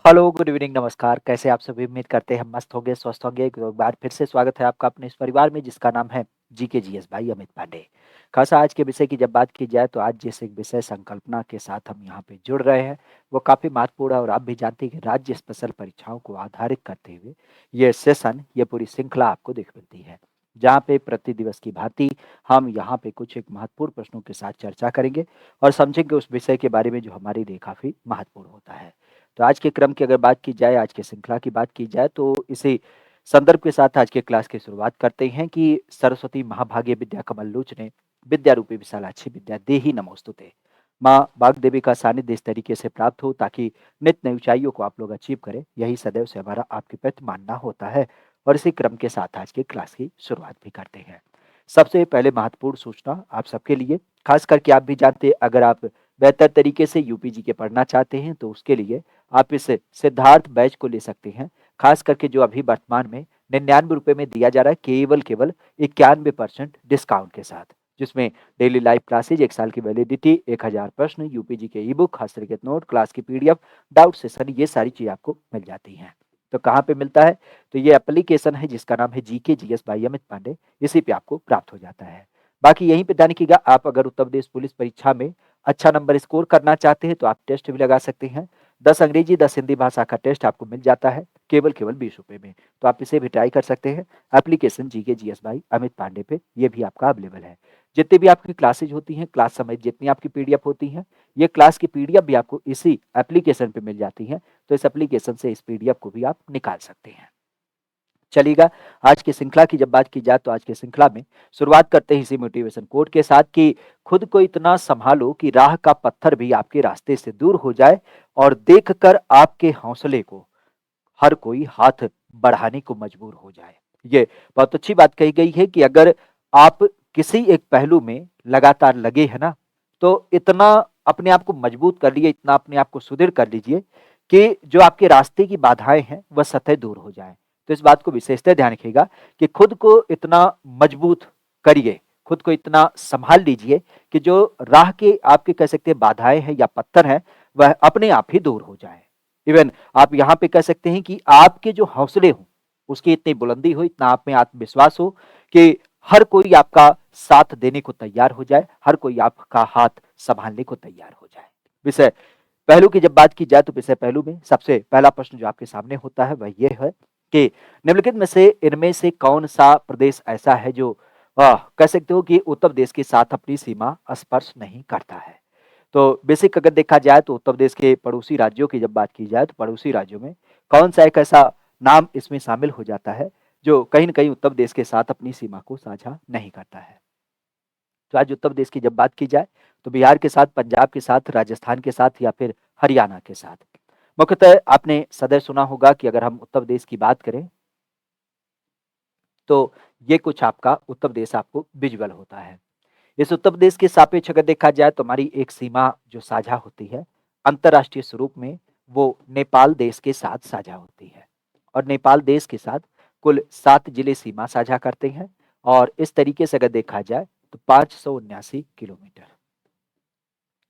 Hello, good evening, नमस्कार। कैसे आप सभी? उम्मीद करते हैं मस्त होंगे, स्वस्थ होंगे। एक बार फिर से स्वागत है आपका अपने इस परिवार में जिसका नाम है जीके जीएस भाई अमित पांडे। खासा आज के विषय की जब बात की जाए तो आज जिस एक विषय संकल्पना के साथ हम यहाँ पे जुड़ रहे हैं वो काफ़ी महत्वपूर्ण है और आप भी जानते हैं कि राज्य स्पेशल परीक्षाओं को आधारित करते हुए ये सेशन, ये पूरी श्रृंखला आपको देख मिलती है। जहाँ पे प्रति दिवस की भांति हम यहाँ पे कुछ एक महत्वपूर्ण प्रश्नों के साथ चर्चा करेंगे और समझेंगे उस विषय के बारे में जो हमारे लिए काफ़ी महत्वपूर्ण होता है। तो आज के क्रम की अगर बात की जाए, आज की श्रृंखला की बात की जाए तो इसी संदर्भ के साथ आज के क्लास की शुरुआत करते हैं कि सरस्वती महाभागे विद्या कमललोचने विद्या रूपी विशालाक्षी विद्या देहि नमोस्तुते। माँ वाग्देवी का सानिध्य इस तरीके से प्राप्त हो ताकि नित नई ऊंचाइयों को आप लोग अचीव करें, यही सदैव से हमारा आपके प्रति मानना होता है। और इसी क्रम के साथ आज के क्लास की शुरुआत भी करते हैं। सबसे पहले महत्वपूर्ण सूचना आप सबके लिए, खास करके आप भी जानते हैं अगर आप बेहतर तरीके से यूपीजी के पढ़ना चाहते हैं तो उसके लिए आप इस सिद्धार्थ बैच को ले सकते हैं। खास करके जो अभी वर्तमान में 99 रुपए में दिया जा रहा है, केवल 91% डिस्काउंट के साथ, जिसमें डेली लाइव क्लासेज, 1 साल की वैलिडिटी, 1000 प्रश्न, यूपीजी के ई बुक, हस्तलिखित नोट, क्लास की पीडीएफ, डाउट सेशन, ये सारी चीज आपको मिल जाती हैं। तो कहाँ पे मिलता है? तो ये एप्लीकेशन है जिसका नाम है GK GS by Amit Pandey, इसी पे आपको प्राप्त हो जाता है। बाकी यहीं पे ध्यान रखिएगा, आप अगर उत्तर प्रदेश पुलिस परीक्षा में अच्छा नंबर स्कोर करना चाहते हैं तो आप टेस्ट भी लगा सकते हैं। 10 अंग्रेजी 10 हिंदी भाषा का टेस्ट आपको मिल जाता है केवल 20 रुपए में। तो आप इसे भी ट्राई कर सकते हैं। Application GK GS by Amit Pandey पे ये भी आपका अवेलेबल है। जितनी भी आपकी क्लासेज होती हैं, क्लास समेत जितनी आपकी पीडीएफ होती हैं, ये क्लास की पीडीएफ भी आपको इसी एप्लीकेशन पे मिल जाती है। तो इस एप्लीकेशन से इस पीडीएफ को भी आप निकाल सकते हैं। चलिएगा, आज की श्रृंखला की जब बात की जाए तो आज की श्रृंखला में शुरुआत करते हैं इसी मोटिवेशन कोट के साथ कि खुद को इतना संभालो कि राह का पत्थर भी आपके रास्ते से दूर हो जाए और देखकर आपके हौसले को हर कोई हाथ बढ़ाने को मजबूर हो जाए। ये बहुत अच्छी बात कही गई है कि अगर आप किसी एक पहलू में लगातार लगे हैं ना, तो इतना अपने आप को मजबूत कर लीजिए, इतना अपने आप को सुदृढ़ कर लीजिए कि जो आपके रास्ते की बाधाएं हैं वह सतह दूर हो जाए। तो इस बात को विशेषतः ध्यान रखिएगा कि खुद को इतना मजबूत करिए, खुद को इतना संभाल लीजिए कि जो राह के आपके कह सकते हैं बाधाएं हैं या पत्थर हैं वह अपने आप ही दूर हो जाए। इवन आप यहाँ पे कह सकते हैं कि आपके जो हौसले हों उसकी इतनी बुलंदी हो, इतना आप में आत्मविश्वास हो कि हर कोई आपका साथ देने को तैयार हो जाए, हर कोई आपका हाथ संभालने को तैयार हो जाए। विषय पहलू की जब बात की जाए तो विषय पहलू में सबसे पहला प्रश्न जो आपके सामने होता है वह ये है कि निम्नलिखित में से इनमें से कौन सा प्रदेश ऐसा है जो कह सकते हो कि उत्तर प्रदेश के साथ अपनी सीमा स्पर्श नहीं करता है। तो बेसिक अगर देखा जाए तो उत्तर प्रदेश के पड़ोसी राज्यों की जब बात की जाए तो पड़ोसी राज्यों में कौन सा एक ऐसा नाम इसमें शामिल हो जाता है जो कहीं न कहीं उत्तर प्रदेश के साथ अपनी सीमा को साझा नहीं करता है। तो आज उत्तर प्रदेश की जब बात की जाए तो बिहार के साथ, पंजाब के साथ, राजस्थान के साथ या फिर हरियाणा के साथ। मुख्यतः आपने सदैव सुना होगा कि अगर हम उत्तर प्रदेश की बात करें तो ये कुछ आपका उत्तर प्रदेश आपको विजुअल होता है। इस उत्तर प्रदेश के सापेक्ष अगर देखा जाए तो हमारी एक सीमा जो साझा होती है अंतर्राष्ट्रीय स्वरूप में, वो नेपाल देश के साथ साझा होती है। और नेपाल देश के साथ कुल 7 जिले सीमा साझा करते हैं और इस तरीके से अगर देखा जाए तो 579 किलोमीटर।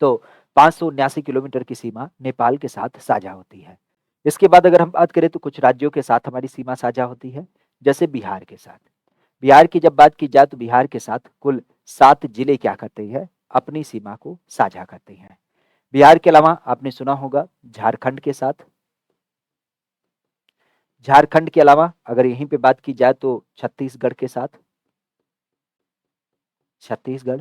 तो 579 किलोमीटर की सीमा नेपाल के साथ साझा होती है। इसके बाद अगर हम बात करें तो कुछ राज्यों के साथ हमारी सीमा साझा होती है, जैसे बिहार के साथ। बिहार की जब बात की जाए तो बिहार के साथ कुल 7 जिले क्या करते हैं, अपनी सीमा को साझा करते हैं। बिहार के अलावा आपने सुना होगा झारखंड के साथ। झारखंड के अलावा अगर यहीं पे बात की जाए तो छत्तीसगढ़ के साथ। छत्तीसगढ़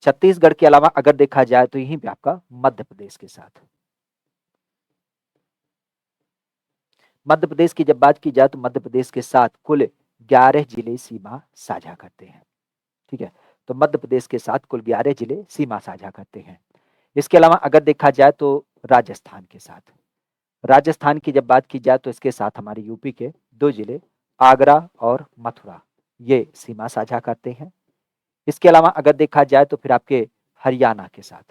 छत्तीसगढ़ के अलावा अगर देखा जाए तो यहीं पे आपका मध्य प्रदेश के साथ। मध्य प्रदेश की जब बात की जाए तो मध्य प्रदेश के साथ कुल 11 जिले सीमा साझा करते हैं। ठीक है, तो मध्य प्रदेश के साथ कुल 11 जिले सीमा साझा करते हैं। इसके अलावा अगर देखा जाए तो राजस्थान के साथ। राजस्थान की जब बात की जाए तो इसके साथ हमारे यूपी के 2 जिले आगरा और मथुरा ये सीमा साझा करते हैं। इसके अलावा अगर देखा जाए तो फिर आपके हरियाणा के साथ।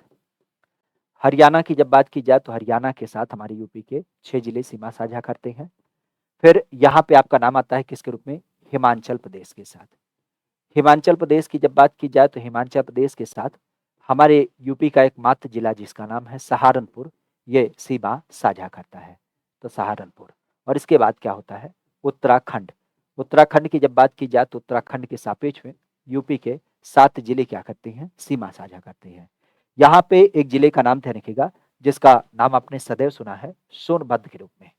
हरियाणा की जब बात की जाए तो हरियाणा के साथ हमारे यूपी के 6 जिले सीमा साझा करते हैं। फिर यहाँ पे आपका नाम आता है किसके रूप में? हिमाचल प्रदेश के साथ। हिमाचल प्रदेश की जब बात की जाए तो हिमाचल प्रदेश के साथ हमारे यूपी का एकमात्र जिला जिसका नाम है सहारनपुर, ये सीमा साझा करता है। तो सहारनपुर। और इसके बाद क्या होता है? उत्तराखंड। उत्तराखंड की जब बात की जाए तो उत्तराखंड के सापेक्ष में यूपी के 7 जिले क्या करते हैं? सीमा साझा करते हैं। यहाँ पे एक जिले का नाम ध्यान रखिएगा, जिसका नाम आपने सदैव सुना है, सोनभद्र के रूप में।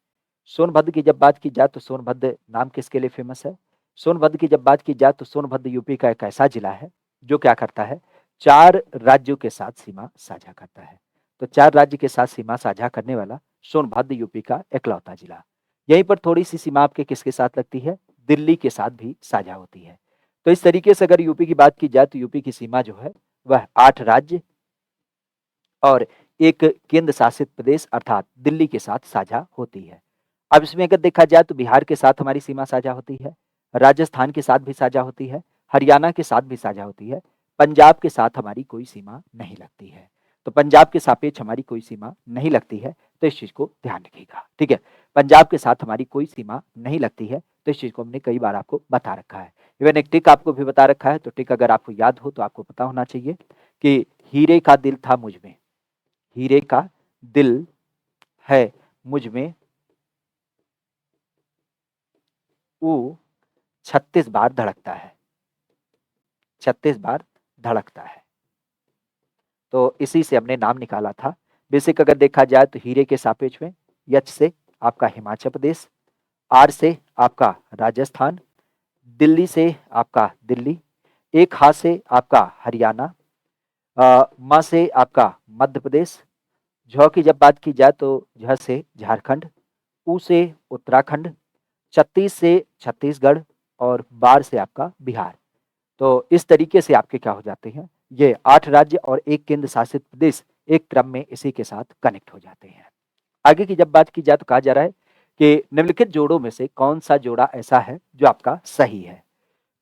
सोनभद्र की जब बात की जाए तो सोनभद्र नाम किसके लिए फेमस है? सोनभद्र की जब बात की जाए तो सोनभद्र यूपी का एक ऐसा जिला है जो क्या करता है? 4 राज्यों के साथ सीमा साझा करता है। तो 4 राज्य के साथ सीमा साझा करने वाला सोनभद्र यूपी का इकलौता जिला। यहीं पर थोड़ी-सी सीमा आपके किसके साथ लगती है? दिल्ली के साथ भी साझा होती है। तो इस तरीके से अगर यूपी की बात की जाए तो यूपी की सीमा जो है वह 8 राज्य और एक केंद्र शासित प्रदेश अर्थात दिल्ली के साथ साझा होती है। अब इसमें अगर देखा जाए तो बिहार के साथ हमारी सीमा साझा होती है, राजस्थान के साथ भी साझा होती है, हरियाणा के साथ भी साझा होती है, पंजाब के साथ हमारी कोई सीमा नहीं लगती है। तो पंजाब के सापेक्ष हमारी कोई सीमा नहीं लगती है, तो इस चीज़ को ध्यान रखिएगा, ठीक है? पंजाब के साथ हमारी कोई सीमा नहीं लगती है, तो इस चीज़ को हमने कई बार आपको बता रखा है। इवन एक ट्रिक आपको भी बता रखा है, तो ट्रिक अगर आपको याद हो तो आपको पता होना चाहिए कि हीरे का दिल था मुझ में, हीरे का दिल है मुझ में, वो 36 बार धड़कता है, 36 बार धड़कता है। तो इसी से हमने नाम निकाला था। बेसिक अगर देखा जाए तो हीरे के सापेक्ष में एच से आपका हिमाचल प्रदेश, आर से आपका राजस्थान, दिल्ली से आपका दिल्ली, एक हा से आपका हरियाणा, म से आपका मध्य प्रदेश, झ की जब बात की जाए तो झ से झारखंड, उ से उत्तराखंड, 36 से छत्तीसगढ़ और बार से आपका बिहार। तो इस तरीके से आपके क्या हो जाते हैं? ये 8 राज्य और एक केंद्र शासित प्रदेश एक क्रम में इसी के साथ कनेक्ट हो जाते हैं। आगे की जब बात की जाए तो कहा जा रहा है कि निम्नलिखित जोड़ों में से कौन-सा जोड़ा ऐसा है जो आपका सही है?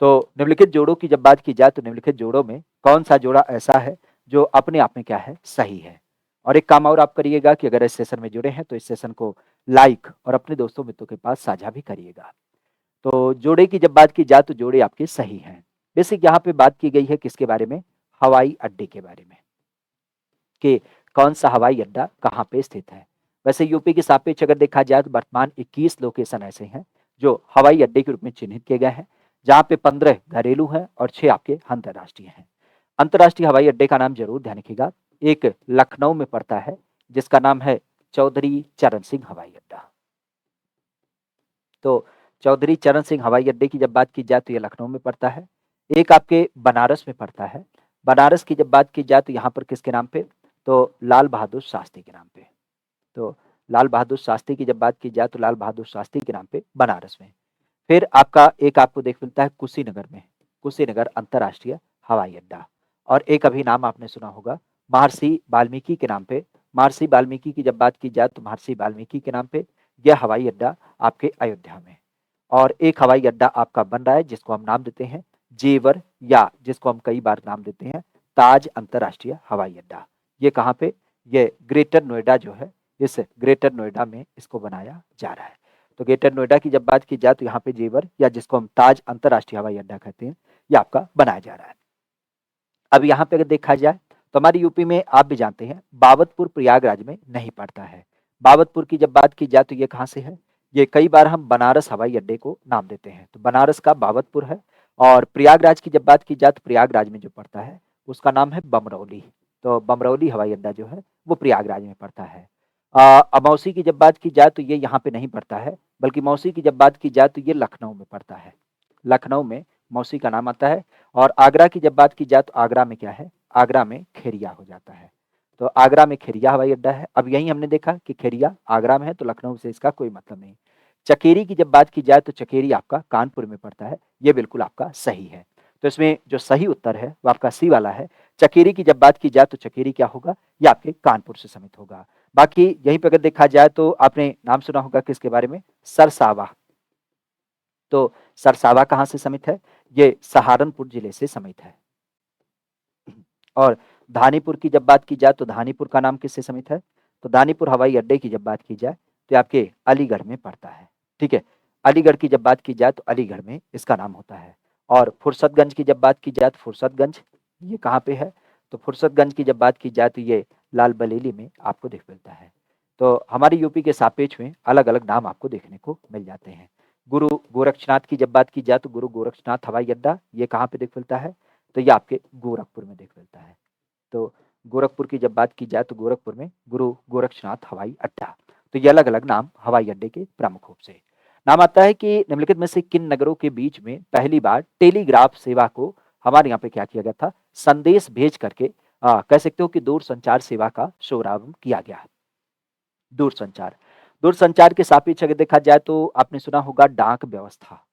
तो निम्नलिखित जोड़ों की जब बात की जाए तो निम्नलिखित जोड़ों में कौन-सा जोड़ा ऐसा है जो अपने आप में क्या है? सही है। और एक काम और आप करिएगा कि अगर इस सेशन में जुड़े हैं तो इस सेशन को लाइक और अपने दोस्तों मित्रों के पास साझा भी करिएगा। तो जोड़े की जब बात की जाए तो जोड़े आपके सही हैं। बेसिक यहाँ पे बात की गई है किसके बारे में? हवाई अड्डे के बारे में, कि कौन-सा हवाई अड्डा कहाँ पे स्थित है। वैसे यूपी के सापेक्ष अगर देखा जाए तो वर्तमान 21 लोकेशन ऐसे हैं जो हवाई अड्डे के रूप में चिन्हित किए गए हैं, जहाँ पे 15 घरेलू हैं और 6 आपके अंतर्राष्ट्रीय हैं। अंतर्राष्ट्रीय हवाई अड्डे का नाम ज़रूर ध्यान रखिएगा, एक लखनऊ में पड़ता है जिसका नाम है चौधरी चरण सिंह हवाई अड्डा। तो चौधरी चरण सिंह हवाई अड्डे की जब बात की जाए तो ये लखनऊ में पड़ता है। एक आपके बनारस में पड़ता है। बनारस की जब बात की जाए तो यहाँ पर किसके नाम पे? तो लाल बहादुर शास्त्री के नाम पे। तो लाल बहादुर शास्त्री की जब बात की जाए तो लाल बहादुर शास्त्री के नाम पे बनारस में। फिर आपका एक आपको देख मिलता है कुशीनगर में, कुशीनगर अंतर्राष्ट्रीय हवाई अड्डा। और एक अभी नाम आपने सुना होगा महर्षि वाल्मीकि के नाम पे। महर्षि वाल्मीकि की जब बात की जाए तो महर्षि वाल्मीकि के नाम पे यह हवाई अड्डा आपके अयोध्या में। और एक हवाई अड्डा आपका बन रहा है जिसको हम नाम देते हैं जेवर, या जिसको हम कई बार नाम देते हैं ताज अंतर्राष्ट्रीय हवाई अड्डा। ये कहाँ पे? ये ग्रेटर नोएडा जो है, इस ग्रेटर नोएडा में इसको बनाया जा रहा है। तो ग्रेटर नोएडा की जब बात की जाए तो यहाँ पे जेवर, या जिसको हम ताज अंतर्राष्ट्रीय हवाई अड्डा कहते हैं, ये आपका बनाया जा रहा है। अब यहाँ पे अगर देखा जाए तो हमारी यूपी में आप भी जानते हैं बाबतपुर प्रयागराज में नहीं पड़ता है। बाबतपुर की जब बात की जाए तो ये कहाँ से है? ये कई बार हम बनारस हवाई अड्डे को नाम देते हैं, तो बनारस का बाबतपुर है। और प्रयागराज की जब बात की जाए तो प्रयागराज में जो पड़ता है उसका नाम है बमरौली। तो बमरौली हवाई अड्डा जो है वो प्रयागराज में पड़ता है। अमौसी की जब बात की जाए तो ये यहाँ पे नहीं पड़ता है, बल्कि मौसी की जब बात की जाए तो ये लखनऊ में पड़ता है। लखनऊ में मौसी का नाम आता है। और आगरा की जब बात की जाए तो आगरा में क्या है? आगरा में खेरिया हो जाता है। तो आगरा में खेरिया हवाई अड्डा है। अब यही हमने देखा कि खेरिया आगरा में है, तो लखनऊ से इसका कोई मतलब नहीं। चकेरी की जब बात की जाए तो चकेरी आपका कानपुर में पड़ता है। ये बिल्कुल आपका सही है। तो इसमें जो सही उत्तर है वो आपका सी वाला है। चकेरी की जब बात की जाए तो चकेरी क्या होगा? ये आपके कानपुर से समित होगा। बाकी यहीं पे अगर देखा जाए तो आपने नाम सुना होगा किसके बारे में? सरसावा। तो सरसावा कहाँ से समित है? ये सहारनपुर जिले से समित है। और धानीपुर की जब बात की जाए तो धानीपुर का नाम किससे समित है? तो धानीपुर हवाई अड्डे की जब बात की जाए तो आपके अलीगढ़ में पड़ता है। ठीक है, अलीगढ़ की जब बात की जाए तो अलीगढ़ में इसका नाम होता है। और फुर्सतगंज की जब बात की जाए तो फुर्सतगंज ये कहाँ पे है? तो फुर्सतगंज की जब बात की जाए तो ये लाल बरेली में आपको दिख मिलता है। तो हमारी यूपी के सापेक्ष में अलग-अलग नाम आपको देखने को मिल जाते हैं। गुरु गोरक्षनाथ की जब बात की जाए तो गुरु गोरक्षनाथ हवाई अड्डा ये कहाँ पे देख मिलता है? तो ये आपके गोरखपुर में देख मिलता है। तो गोरखपुर की जब बात की जाए तो गोरखपुर में गुरु गोरक्षनाथ हवाई अड्डा। तो ये अलग-अलग नाम हवाई अड्डे के प्रमुख रूप से। नाम आता है कि निम्नलिखित में से किन नगरों के बीच में पहली बार टेलीग्राफ सेवा को हमारे यहाँ पे क्या किया गया था? संदेश भेज करके कह सकते हो कि दूरसंचार सेवा का शुभारंभ किया गया। दूरसंचार। दूरसंचार के सापेक्ष अगर देखा जाए तो आपने सुना होगा डाक व्यवस्था।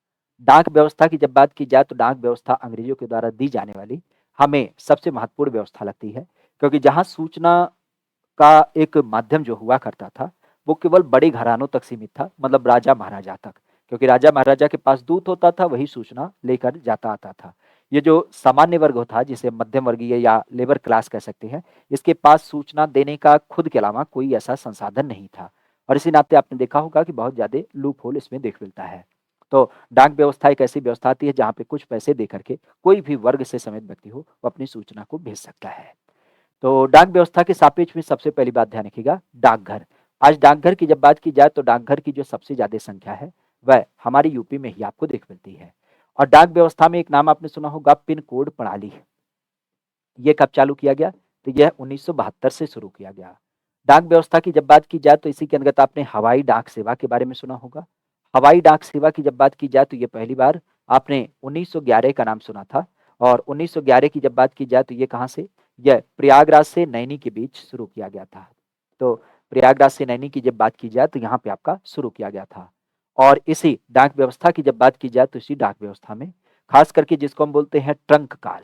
डाक व्यवस्था की जब बात की जाए तो डाक व्यवस्था अंग्रेजों के द्वारा दी जाने वाली हमें सबसे महत्वपूर्ण व्यवस्था लगती है, क्योंकि जहाँ सूचना का एक माध्यम जो हुआ करता था, वो केवल बड़े घरानों तक सीमित था, मतलब राजा-महाराजा तक। क्योंकि राजा-महाराजा के पास दूत होता था, वही सूचना लेकर जाता आता था। ये जो सामान्य वर्ग था, जिसे मध्यम वर्गीय या लेबर क्लास कह सकते हैं, इसके पास सूचना देने का खुद के अलावा कोई ऐसा संसाधन नहीं था। और इसी नाते आपने देखा होगा कि बहुत ज़्यादा लूप होल इसमें देख मिलता है। तो डाक व्यवस्था एक ऐसी व्यवस्था आती है, जहाँ पे कुछ पैसे दे करके कोई भी वर्ग से समित व्यक्ति हो, वो अपनी सूचना को भेज सकता है। तो डाक व्यवस्था के सापेक्ष में सबसे पहली बात ध्यान रखिएगा, डाकघर। आज डाकघर की जब बात की जाए तो डाकघर की जो सबसे ज़्यादा संख्या है, वह हमारी यूपी में ही आपको देख मिलती है। और डाक व्यवस्था में एक नाम आपने सुना होगा, पिन कोड प्रणाली। ये कब चालू किया गया? तो यह 1972 से शुरू किया गया। डाक व्यवस्था की जब बात की जाए तो इसी के अंतर्गत आपने हवाई डाक सेवा के बारे में सुना होगा। हवाई डाक सेवा की जब बात की जाए तो ये पहली बार आपने 1911 का नाम सुना था। और 1911 की जब बात की जाए तो ये कहाँ से? यह प्रयागराज से नैनी के बीच शुरू किया गया था। तो प्रयागराज से नैनी की जब बात की जाए तो यहाँ पे आपका शुरू किया गया था। और इसी डाक व्यवस्था की जब बात की जाए तो इसी डाक व्यवस्था में खास करके जिसको हम बोलते हैं ट्रंक काल,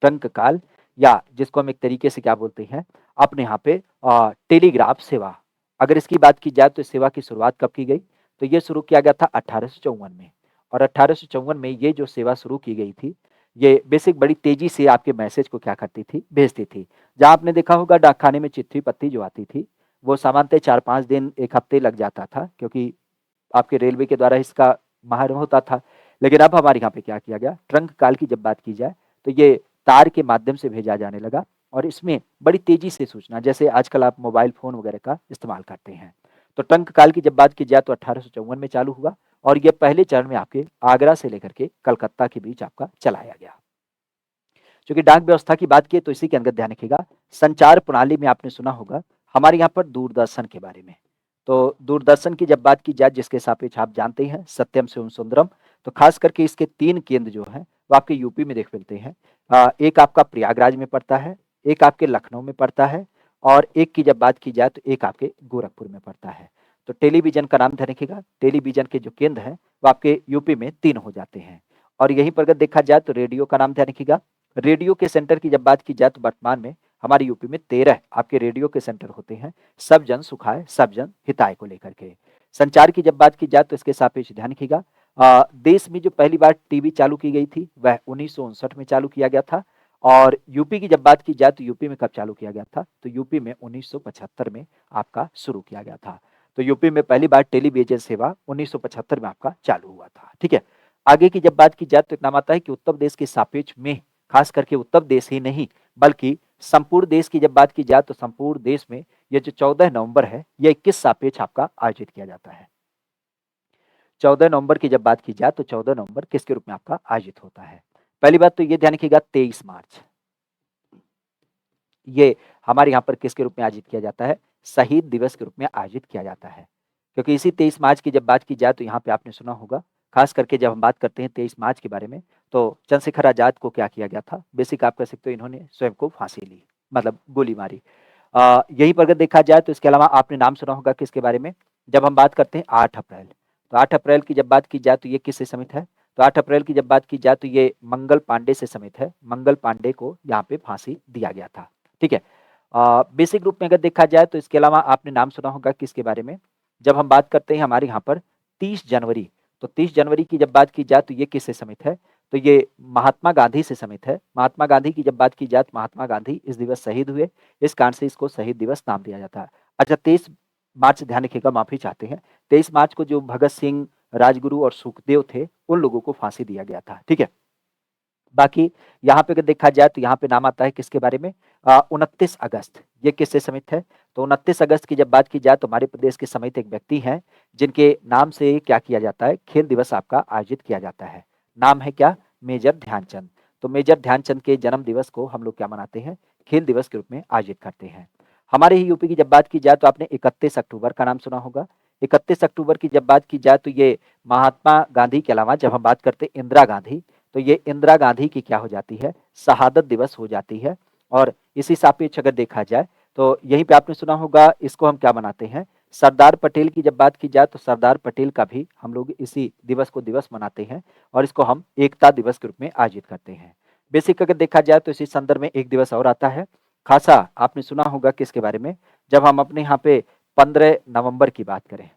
ट्रंक काल, या जिसको हम एक तरीके से क्या बोलते हैं अपने यहाँ पे टेलीग्राफ सेवा। अगर इसकी बात की जाए तो इस सेवा की शुरुआत कब की गई? तो ये शुरू किया गया था 1854 में। और 1854 में ये जो सेवा शुरू की गई थी, ये बेसिक बड़ी तेजी से आपके मैसेज को क्या करती थी? भेजती थी। जहाँ आपने देखा होगा डाकखाने में चिट्ठी पत्री जो आती थी, वो सामान्यतः 4-5 दिन 1 हफ्ते लग जाता था, क्योंकि आपके रेलवे के द्वारा इसका माहर होता था। लेकिन अब हमारे यहाँ पे क्या किया गया, ट्रंक काल की जब बात की जाए तो ये तार के माध्यम से भेजा जाने लगा। और इसमें बड़ी तेजी से सूचना, जैसे आजकल आप मोबाइल फोन वगैरह का इस्तेमाल करते हैं। तो ट्रंक काल की जब बात की जाए तो 1854 में चालू हुआ। और ये पहले चरण में आपके आगरा से लेकर के कलकत्ता के बीच आपका चलाया गया। चूंकि डाक व्यवस्था की बात की तो इसी के अंदर ध्यान रखिएगा, संचार प्रणाली में आपने सुना होगा हमारे यहाँ पर दूरदर्शन के बारे में। तो दूरदर्शन की जब बात की जाए, जिसके सापेक्ष आप जानते हैं सत्यम शिवम सुंदरम, तो खास करके इसके 3 केंद्र जो हैं वो आपके यूपी में देख मिलते हैं। एक आपका प्रयागराज में पड़ता है, एक आपके लखनऊ में पड़ता है, और एक की जब बात की जाए तो एक आपके गोरखपुर में पड़ता है। तो टेलीविजन का नाम ध्यान रखिएगा, टेलीविजन के जो केंद्र हैं वो आपके यूपी में 3 हो जाते हैं। और यहीं पर अगर देखा जाए तो रेडियो का नाम ध्यान रखिएगा। रेडियो के सेंटर की जब बात की जाए तो वर्तमान में हमारे यूपी में 13 आपके रेडियो के सेंटर होते हैं, सब जन सुखाए सब जन हिताय को लेकर के। संचार की जब बात की जाए तो इसके सापेक्ष ध्यान रखिएगा, देश में जो पहली बार टीवी चालू की गई थी वह 1959 में चालू किया गया था। और यूपी की जब बात की जाए तो यूपी में कब चालू किया गया था? तो यूपी में 1975 में आपका शुरू किया गया था। तो यूपी में पहली बार टेलीविजन सेवा 1975 में आपका चालू हुआ था। ठीक है। आगे की जब बात की जाए तो इतना आता है कि उत्तर प्रदेश के सापेक्ष में, खास करके उत्तर प्रदेश ही नहीं बल्कि संपूर्ण देश की जब बात की जाए तो संपूर्ण देश में ये जो 14 नवंबर है, ये किस सापेक्ष आपका आयोजित किया जाता है? 14 नवंबर की जब बात की जाए तो 14 नवंबर किसके रूप में आपका आयोजित होता है? पहली बात तो ये ध्यान रखिएगा, 23 मार्च ये हमारे यहाँ पर किसके रूप में आयोजित किया जाता है? शहीद दिवस के रूप में आयोजित किया जाता है। क्योंकि इसी 23 मार्च की जब बात की जाए तो यहाँ पे आपने सुना होगा, खास करके जब हम बात करते हैं 23 मार्च के बारे में, तो चंद्रशेखर आजाद को क्या किया गया था? बेसिक आप कह सकते हो इन्होंने स्वयं को फांसी ली, मतलब गोली मारी। यहीं पर अगर देखा जाए तो इसके अलावा आपने नाम सुना होगा किसके बारे में? जब हम बात करते हैं 8 अप्रैल, तो 8 अप्रैल की जब बात की जाए तो ये किससे समित है? तो 8 अप्रैल की जब बात की जाए तो ये मंगल पांडे से समित है। मंगल पांडे को यहाँ पे फांसी दिया गया था। ठीक है। बेसिक रूप में अगर देखा जाए तो इसके अलावा आपने नाम सुना होगा किसके बारे में? जब हम बात करते हैं हमारे यहाँ पर 30 जनवरी, तो 30 जनवरी की जब बात की जाए तो ये किससे समित है? तो ये महात्मा गांधी से समित है। महात्मा गांधी की जब बात की जाए तो महात्मा गांधी इस दिवस शहीद हुए, इस कारण से इसको शहीद दिवस नाम दिया जाता है। अच्छा, 23 मार्च ध्यान रखिएगा, माफी चाहते हैं, 23 मार्च को जो भगत सिंह, राजगुरु और सुखदेव थे, उन लोगों को फांसी दिया गया था। ठीक है। बाकी यहाँ पे अगर देखा जाए तो यहाँ पे नाम आता है किसके बारे में, 29 अगस्त, ये किससे समित है? तो 29 अगस्त की जब बात की जाए तो हमारे प्रदेश के समित एक व्यक्ति हैं जिनके नाम से क्या किया जाता है, खेल दिवस आपका आयोजित किया जाता है। नाम है क्या? मेजर ध्यानचंद। तो मेजर ध्यानचंद के जन्म दिवस को हम लोग क्या मनाते हैं, खेल दिवस के रूप में आयोजित करते हैं। हमारे ही यूपी की जब बात की जाए तो आपने 31 अक्टूबर का नाम सुना होगा। 31 अक्टूबर की जब बात की जाए तो ये महात्मा गांधी के अलावा जब हम बात करते हैं इंदिरा गांधी, तो ये इंदिरा गांधी की क्या हो जाती है, शहादत दिवस हो जाती है। और इसी सापेक्ष अगर देखा जाए तो यहीं पे आपने सुना होगा, इसको हम क्या मनाते हैं, सरदार पटेल की जब बात की जाए तो सरदार पटेल का भी हम लोग इसी दिवस को दिवस मनाते हैं और इसको हम एकता दिवस के रूप में आयोजित करते हैं। बेसिक अगर देखा जाए तो इसी संदर्भ में एक दिवस और आता है, खासा आपने सुना होगा किसके बारे में, जब हम अपने यहाँ पे 15 नवंबर की बात करें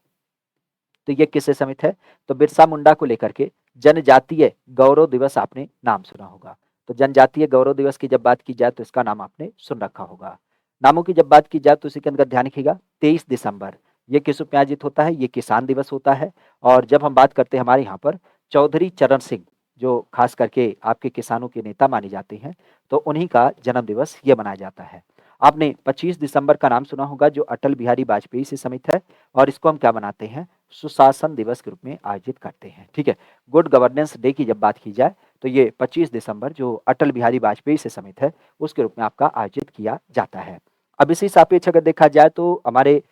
तो ये किससे समित है, तो बिरसा मुंडा को लेकर के जनजातीय गौरव दिवस आपने नाम सुना होगा। तो जनजातीय गौरव दिवस की जब बात की जाए तो इसका नाम आपने सुन रखा होगा। नामों की जब बात की जाए तो इसी के अंदर ध्यान रखिएगा, 23 दिसंबर ये किस रूप में आयोजित होता है, ये किसान दिवस होता है। और जब हम बात करते हैं हमारे यहाँ पर चौधरी चरण सिंह, जो खास करके आपके किसानों के नेता माने जाते हैं, तो उन्हीं का जन्म दिवस ये मनाया जाता है। आपने 25 दिसंबर का नाम सुना होगा, जो अटल बिहारी वाजपेयी से समित है और इसको हम क्या मनाते हैं, सुशासन दिवस के रूप में आयोजित करते हैं। ठीक है, गुड गवर्नेंस डे की जब बात की जाए तो ये 25 दिसंबर जो अटल बिहारी वाजपेयी से समित है उसके रूप में आपका आयोजित किया जाता है। अब इसी सापेक्ष अगर देखा जाए तो हमारे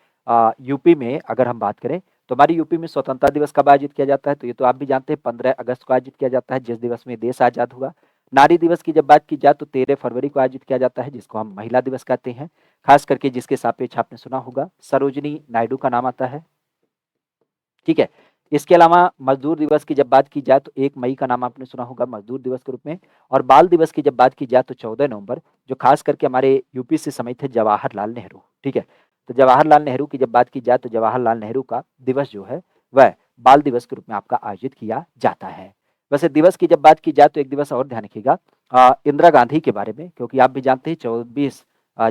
यूपी में अगर हम बात करें तो हमारी यूपी में स्वतंत्रता दिवस कब आयोजित किया जाता है, तो ये तो आप भी जानते हैं 15 अगस्त को आयोजित किया जाता है, जिस दिवस में देश आजाद हुआ। नारी दिवस की जब बात की जाए तो 13 फरवरी को आयोजित किया जाता है, जिसको हम महिला दिवस कहते हैं। खास करके जिसके सापेक्ष आपने सुना होगा सरोजिनी नायडू का नाम आता है। ठीक है, इसके अलावा मजदूर दिवस की जब बात की जाए तो 1 मई का नाम आपने सुना होगा मजदूर दिवस के रूप में। और बाल दिवस की जब बात की जाए तो 14 नवंबर, जो खास करके हमारे यूपी से समित है जवाहरलाल नेहरू। ठीक है, तो जवाहरलाल नेहरू की जब बात की जाए तो जवाहरलाल नेहरू का दिवस जो है वह बाल दिवस के रूप में आपका आयोजित किया जाता है। वैसे दिवस की जब बात की जाए तो एक दिवस और ध्यान रखिएगा, इंदिरा गांधी के बारे में, क्योंकि आप भी जानते हैं 24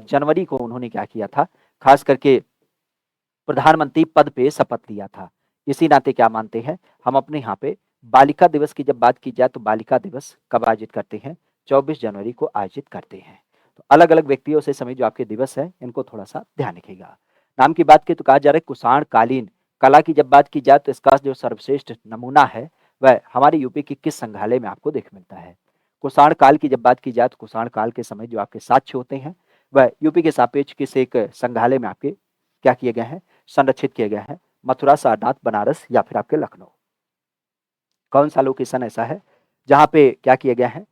जनवरी को उन्होंने क्या किया था, खास करके प्रधानमंत्री पद पे शपथ लिया था। इसी नाते क्या मानते हैं हम अपने यहाँ पे, बालिका दिवस की जब बात की जाए तो बालिका दिवस कब आयोजित करते हैं, 24 जनवरी को आयोजित करते हैं। तो अलग अलग व्यक्तियों से समय जो आपके दिवस है इनको थोड़ा सा ध्यान रखिएगा। नाम की बात की तो कहा जा रहा है कुषाण कालीन कला की जब बात की जाए तो इसका जो सर्वश्रेष्ठ नमूना है वह हमारे यूपी के किस संग्रहालय में आपको देख मिलता है। कुषाण काल की जब बात की जाए तो कुषाण काल के समय जो आपके साक्ष्य होते हैं वह यूपी के सापेक्ष किस एक संग्रहालय में आपके क्या किए गए हैं, संरक्षित किए गए हैं, मथुरा, सारनाथ, बनारस या फिर आपके लखनऊ। कौन सा लोकेशन ऐसा है जहाँ पे क्या किया गया है,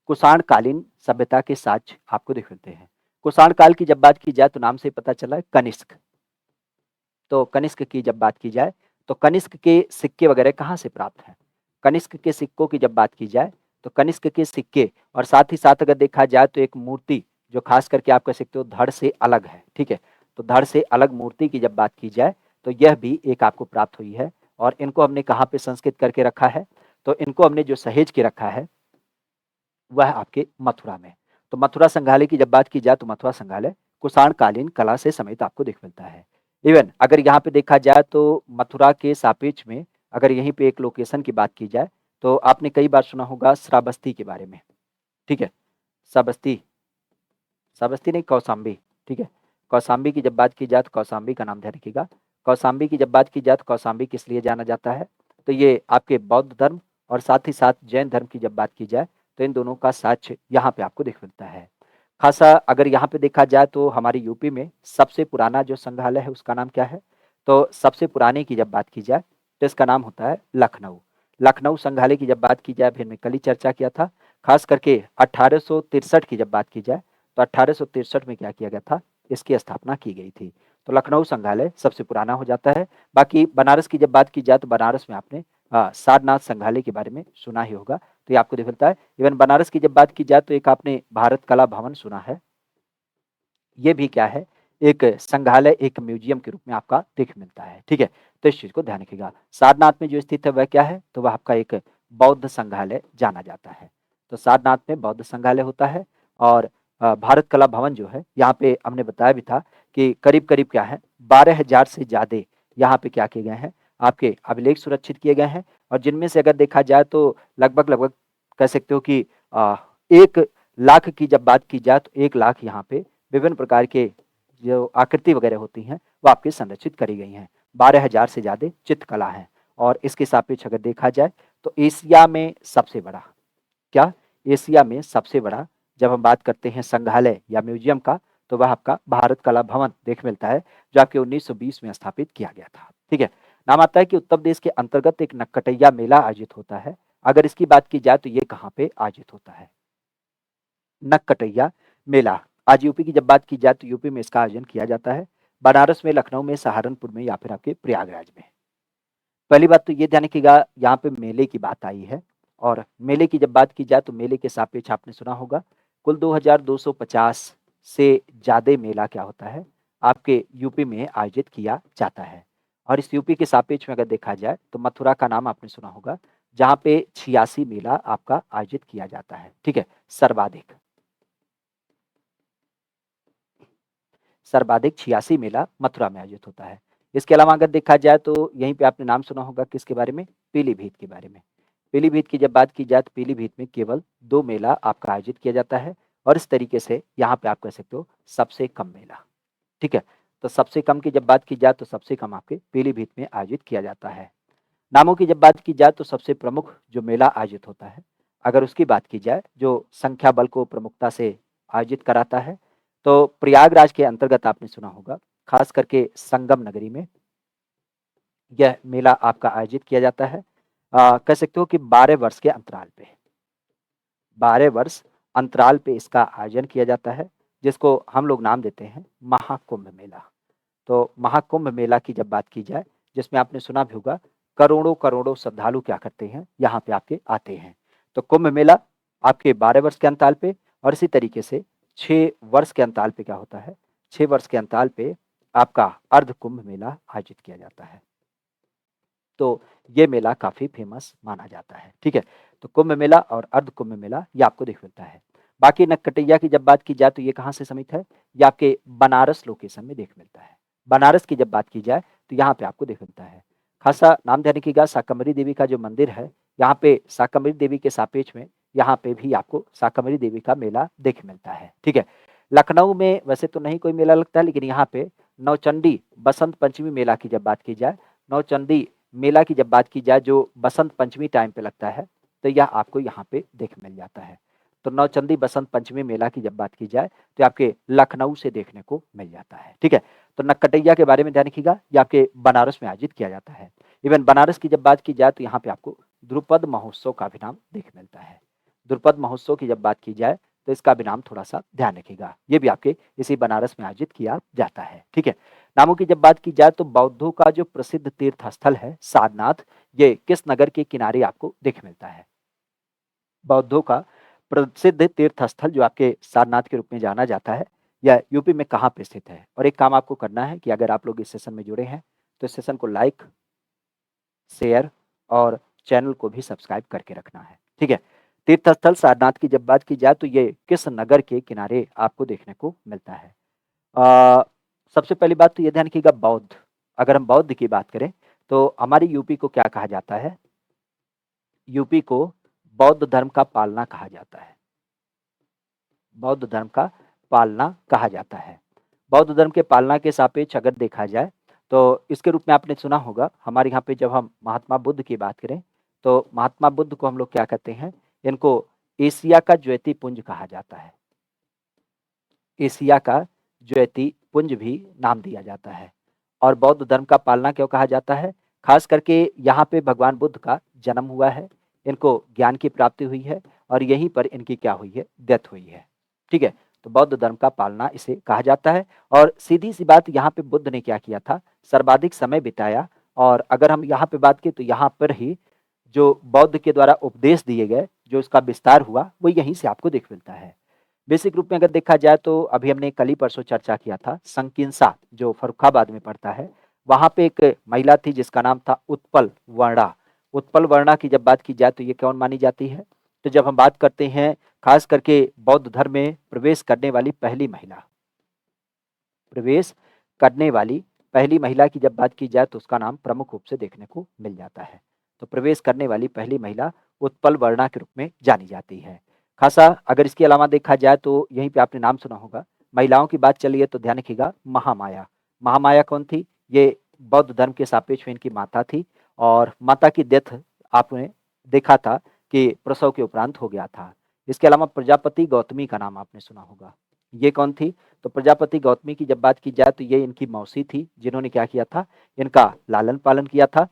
कुषाण कालीन सभ्यता के साक्ष्य आपको दिख मिलते हैं। कुषाण काल की जब बात की जाए तो नाम से पता चला है कनिष्क। तो कनिष्क की जब बात की जाए तो कनिष्क के सिक्के वगैरह कहाँ से प्राप्त हैं, कनिष्क के सिक्कों की जब बात की जाए तो कनिष्क के सिक्के और साथ ही साथ अगर देखा जाए तो एक मूर्ति जो खास करके आप कह सकते हो धड़ से अलग है। ठीक है, तो धड़ से अलग मूर्ति की जब बात की जाए तो यह भी एक आपको प्राप्त हुई है और इनको हमने कहाँ पे संस्कृत करके रखा है, तो इनको हमने जो सहेज के रखा है वह आपके मथुरा में। तो मथुरा संग्रहालय की जब बात की जाए तो मथुरा संग्रहालय कुषाण कालीन कला से समेत आपको दिख मिलता है। इवन अगर यहाँ पे देखा जाए तो मथुरा के सापेक्ष में अगर यहीं पे एक लोकेशन की बात की जाए तो आपने कई बार सुना होगा श्रावस्ती के बारे में। ठीक है, श्रावस्ती, श्रावस्ती नहीं कौशाम्बी। ठीक है, कौशाम्बी की जब बात की जाए तो कौशाम्बी का नाम ध्यान रखिएगा। कौशाम्बी की जब बात की जाए तो कौशाम्बी किस लिए जाना जाता है, तो ये आपके बौद्ध धर्म और साथ ही साथ जैन धर्म की जब बात की जाए तो इन दोनों का साक्ष्य यहाँ पे आपको दिख मिलता है। खासा अगर यहाँ पे देखा जाए तो हमारे यूपी में सबसे पुराना जो संग्रहालय है उसका नाम क्या है, तो सबसे पुराने की जब बात की जाए तो इसका नाम होता है लखनऊ। लखनऊ संग्रहालय की जब बात की जाए फिर मैं कल ही चर्चा किया था, खास करके 1863 की जब बात की जाए तो 1863 में क्या किया गया था, इसकी स्थापना की गई थी। तो लखनऊ संग्रहालय सबसे पुराना हो जाता है। बाकी बनारस की जब बात की जाए तो बनारस में आपने सारनाथ संग्रहालय के बारे में सुना ही होगा, तो ये आपको दिख मिलता है। इवन बनारस की जब बात की जाए तो एक आपने भारत कला भवन सुना है, ये भी क्या है, एक संग्रहालय एक म्यूजियम के रूप में आपका दिख मिलता है। ठीक है, तो इस चीज को ध्यान रखिएगा। सारनाथ में जो स्थित है वह क्या है, तो वह आपका एक बौद्ध संग्रहालय जाना जाता है। तो सारनाथ में बौद्ध संग्रहालय होता है और भारत कला भवन जो है यहाँ पे हमने बताया भी था कि करीब करीब क्या है 12,000 से ज्यादा यहाँ पे क्या किए गए हैं, आपके अभिलेख सुरक्षित किए गए हैं। और जिनमें से अगर देखा जाए तो लगभग लगभग कह सकते हो कि 1 लाख की जब बात की जाए तो 1 लाख यहाँ पे विभिन्न प्रकार के जो आकृति वगैरह होती हैं वो आपके संरक्षित करी गई हैं। 12,000 से ज़्यादा चित्रकला हैं और इसके सापेक्ष अगर देखा जाए तो एशिया में सबसे बड़ा, क्या एशिया में सबसे बड़ा जब हम बात करते हैं संग्रहालय या म्यूजियम का, तो वह आपका भारत कला भवन देख मिलता है, जो आपके 1920 में स्थापित किया गया था। ठीक है, नाम आता है कि उत्तर प्रदेश के अंतर्गत एक नक्कटैया मेला आयोजित होता है। अगर इसकी बात की जाए तो ये कहाँ पे आयोजित होता है? नक्कटैया मेला। आज यूपी की जब बात की जाए तो यूपी में इसका आयोजन किया जाता है, बनारस में, लखनऊ में, सहारनपुर में या फिर आपके प्रयागराज में। पहली बात तो ये ध्यान रखिएगा, यहाँ पे मेले की बात आई है और मेले की जब बात की जाए तो मेले के सापेक्ष आपने सुना होगा कुल 2250 से ज़्यादा मेला क्या होता है आपके यूपी में आयोजित किया जाता है। और इस यूपी के सापेक्ष में अगर देखा जाए तो मथुरा का नाम आपने सुना होगा, जहाँ पे 86 मेला आपका आयोजित किया जाता है। ठीक है, सर्वाधिक सर्वाधिक 86 मेला मथुरा में आयोजित होता है। इसके अलावा अगर देखा जाए तो यहीं पे आपने नाम सुना होगा किसके बारे में? पीलीभीत के बारे में। पीलीभीत की जब बात की जाए तो पीलीभीत में केवल 2 मेला आपका आयोजित किया जाता है और इस तरीके से यहाँ पे आप कह सकते हो सबसे कम मेला। ठीक है, तो सबसे कम की जब बात की जाए तो सबसे कम आपके पीलीभीत में आयोजित किया जाता है। नामों की जब बात की जाए तो सबसे प्रमुख जो मेला आयोजित होता है, अगर उसकी बात की जाए जो संख्या बल को प्रमुखता से आयोजित कराता है, तो प्रयागराज के अंतर्गत आपने सुना होगा, खास करके संगम नगरी में यह मेला आपका आयोजित किया जाता है। कह सकते हो कि 12 वर्ष के अंतराल पे, 12 वर्ष अंतराल पे इसका आयोजन किया जाता है, जिसको हम लोग नाम देते हैं महाकुंभ मेला। तो महाकुंभ मेला की जब बात की जाए, जिसमें आपने सुना भी होगा करोड़ों-करोड़ों श्रद्धालु क्या करते हैं, यहाँ पे आपके आते हैं। तो कुंभ मेला आपके 12 वर्ष के अंतराल पे और इसी तरीके से 6 वर्ष के अंतराल पे क्या होता है, 6 वर्ष के अंतराल पे आपका अर्ध कुंभ मेला आयोजित किया जाता है। तो ये मेला काफ़ी फेमस माना जाता है। ठीक है, तो कुंभ मेला और अर्ध कुंभ मेला ये आपको देख मिलता है। बाकी नक्कटैया की जब बात की जाए तो ये कहाँ से समित है? ये आपके बनारस लोकेशन में देख मिलता है। बनारस की जब बात की जाए तो यहाँ पे आपको देख मिलता है। खासा नाम ध्यान रखिएगा, शाकंभरी देवी का जो मंदिर है, यहाँ पे शाकंभरी देवी के सापेक्ष में यहाँ पे भी आपको शाकंभरी देवी का मेला देख मिलता है। ठीक है, लखनऊ में वैसे तो नहीं कोई मेला लगता है, लेकिन यहाँ पे नौचंडी बसंत पंचमी मेला की जब बात की जाए, नौचंडी मेला की जब बात की जाए जो बसंत पंचमी टाइम पे लगता है, तो यह आपको यहाँ पे देख मिल जाता है। तो नौचंदी बसंत पंचमी मेला की जब बात की जाए तो आपके लखनऊ से देखने को मिल जाता है। ठीक है, तो नक्कटैया के बारे में ध्यान रखिएगा, ये आपके बनारस में आयोजित किया जाता है। इवन बनारस की जब बात की जाए तो यहाँ पे आपको ध्रुपद महोत्सव का भी नाम देख मिलता है। ध्रुपद महोत्सव की जब बात की जाए तो इसका भी नाम थोड़ा सा ध्यान रखिएगा, ये भी आपके इसी बनारस में आयोजित किया जाता है। ठीक है, नामों की जब बात की जाए तो बौद्धों का जो प्रसिद्ध तीर्थ स्थल है सारनाथ, ये किस नगर के किनारे आपको देख मिलता है? बौद्धों का प्रसिद्ध तीर्थ स्थल जो आपके सारनाथ के रूप में जाना जाता है, यह यूपी में कहाँ पे स्थित है? और एक काम आपको करना है कि अगर आप लोग इस सेशन में जुड़े हैं तो इस सेशन को लाइक, शेयर और चैनल को भी सब्सक्राइब करके रखना है। ठीक है, तीर्थ स्थल सारनाथ की जब बात की जाए तो ये किस नगर के किनारे आपको देखने को मिलता है? अ, सबसे पहली बात तो ये ध्यान रखिएगा, बौद्ध, अगर हम बौद्ध की बात करें तो हमारी यूपी को क्या कहा जाता है? यूपी को बौद्ध धर्म का पालना कहा जाता है। बौद्ध धर्म का पालना कहा जाता है। बौद्ध धर्म के पालना के सापेक्ष अगर देखा जाए तो इसके रूप में आपने सुना होगा, हमारे यहाँ पे जब हम महात्मा बुद्ध की बात करें तो महात्मा बुद्ध को हम लोग क्या कहते हैं? इनको एशिया का ज्योतिपुंज कहा जाता है। एशिया का ज्योतिपुंज भी नाम दिया जाता है। और बौद्ध धर्म का पालना क्यों कहा जाता है? खास करके यहाँ पे भगवान बुद्ध का जन्म हुआ है, इनको ज्ञान की प्राप्ति हुई है और यहीं पर इनकी क्या हुई है? डेथ हुई है। ठीक है, तो बौद्ध धर्म का पालना इसे कहा जाता है। और सीधी सी बात, यहाँ पे बुद्ध ने क्या किया था? सर्वाधिक समय बिताया। और अगर हम यहाँ पे बात करें तो यहाँ पर ही जो बौद्ध के द्वारा उपदेश दिए गए, जो इसका विस्तार हुआ, वो यहीं से आपको देख मिलता है। बेसिक रूप में अगर देखा जाए तो अभी हमने कल ही परसों चर्चा किया था, संकिंसा जो फर्रुखाबाद में पड़ता है, वहाँ पे एक महिला थी जिसका नाम था उत्पल वर्णा। उत्पल वर्णा की जब बात की जाए तो ये कौन मानी जाती है? तो जब हम बात करते हैं खास करके बौद्ध धर्म में प्रवेश करने वाली पहली महिला, प्रवेश करने वाली पहली महिला की जब बात की जाए तो उसका नाम प्रमुख रूप से देखने को मिल जाता है। तो प्रवेश करने वाली पहली महिला उत्पल वर्णा के रूप में जानी जाती है। खासा अगर इसके अलावा देखा जाए तो यहीं पे आपने नाम सुना होगा, महिलाओं की बात चली है तो ध्यान रखिएगा महामाया। महामाया कौन थी? ये बौद्ध धर्म के सापेक्ष में इनकी माता थी और माता की डेथ आपने देखा था कि प्रसव के उपरांत हो गया था। इसके अलावा प्रजापति गौतमी का नाम आपने सुना होगा। ये कौन थी? तो प्रजापति गौतमी की जब बात की जाए तो ये इनकी मौसी थी जिन्होंने क्या किया था? इनका लालन-पालन किया था।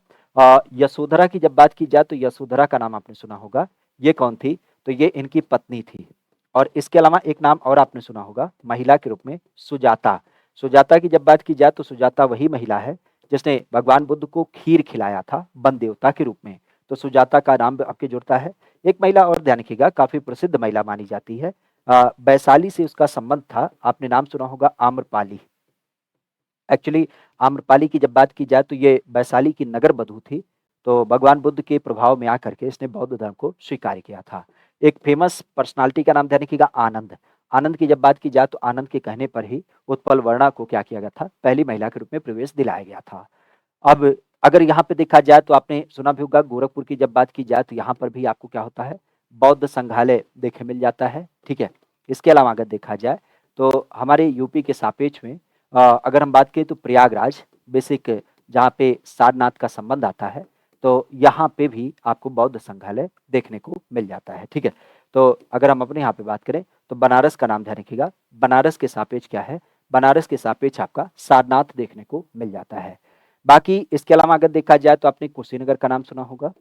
यशोधरा की जब बात की जाए तो यशोधरा का नाम आपने सुना होगा। ये कौन थी? तो ये इनकी पत्नी थी। और इसके अलावा एक नाम और आपने सुना होगा महिला के रूप में सुजाता। सुजाता की जब बात की जाए तो सुजाता वही महिला है जिसने भगवान बुद्ध को खीर खिलाया था वन देवता के रूप में। तो सुजाता का नाम आपके जुड़ता है। एक महिला और ध्यान रखिएगा काफ़ी प्रसिद्ध महिला मानी जाती है। वैशाली से उसका संबंध था। आपने नाम सुना होगा आम्रपाली। एक्चुअली आम्रपाली की जब बात की जाए तो ये वैशाली की नगर बधू थी। तो भगवान बुद्ध के प्रभाव में आकर के इसने बौद्ध धर्म को स्वीकार किया था। एक फेमस पर्सनालिटी का नाम ध्यान रखिएगा आनंद। आनंद की जब बात की जाए तो आनंद के कहने पर ही उत्पल वर्णा को क्या किया गया था? पहली महिला के रूप में प्रवेश दिलाया गया था। अब अगर यहाँ पे देखा जाए तो आपने सुना भी होगा गोरखपुर की जब बात की जाए तो यहाँ पर भी आपको क्या होता है? बौद्ध संग्रहालय देखे मिल जाता है, ठीक है? इसके अलावा अगर देखा जाए तो हमारे यूपी के सापेक्ष में अगर हम बात करें तो प्रयागराज बेसिक जहाँ पे सारनाथ का संबंध आता है, तो यहाँ पे भी आपको बौद्ध संग्रहालय देखने को मिल जाता है, ठीक है? तो अगर हम अपने यहाँ पे बात करें तो बनारस का नाम ध्यान रखिएगा। बनारस के सापेक्ष क्या है? बनारस के सापेक्ष आपका सारनाथ देखने को मिल जाता है। बाकी इसके अलावा अगर देखा जाए तो आपने कुशीनगर का नाम सुना होगा,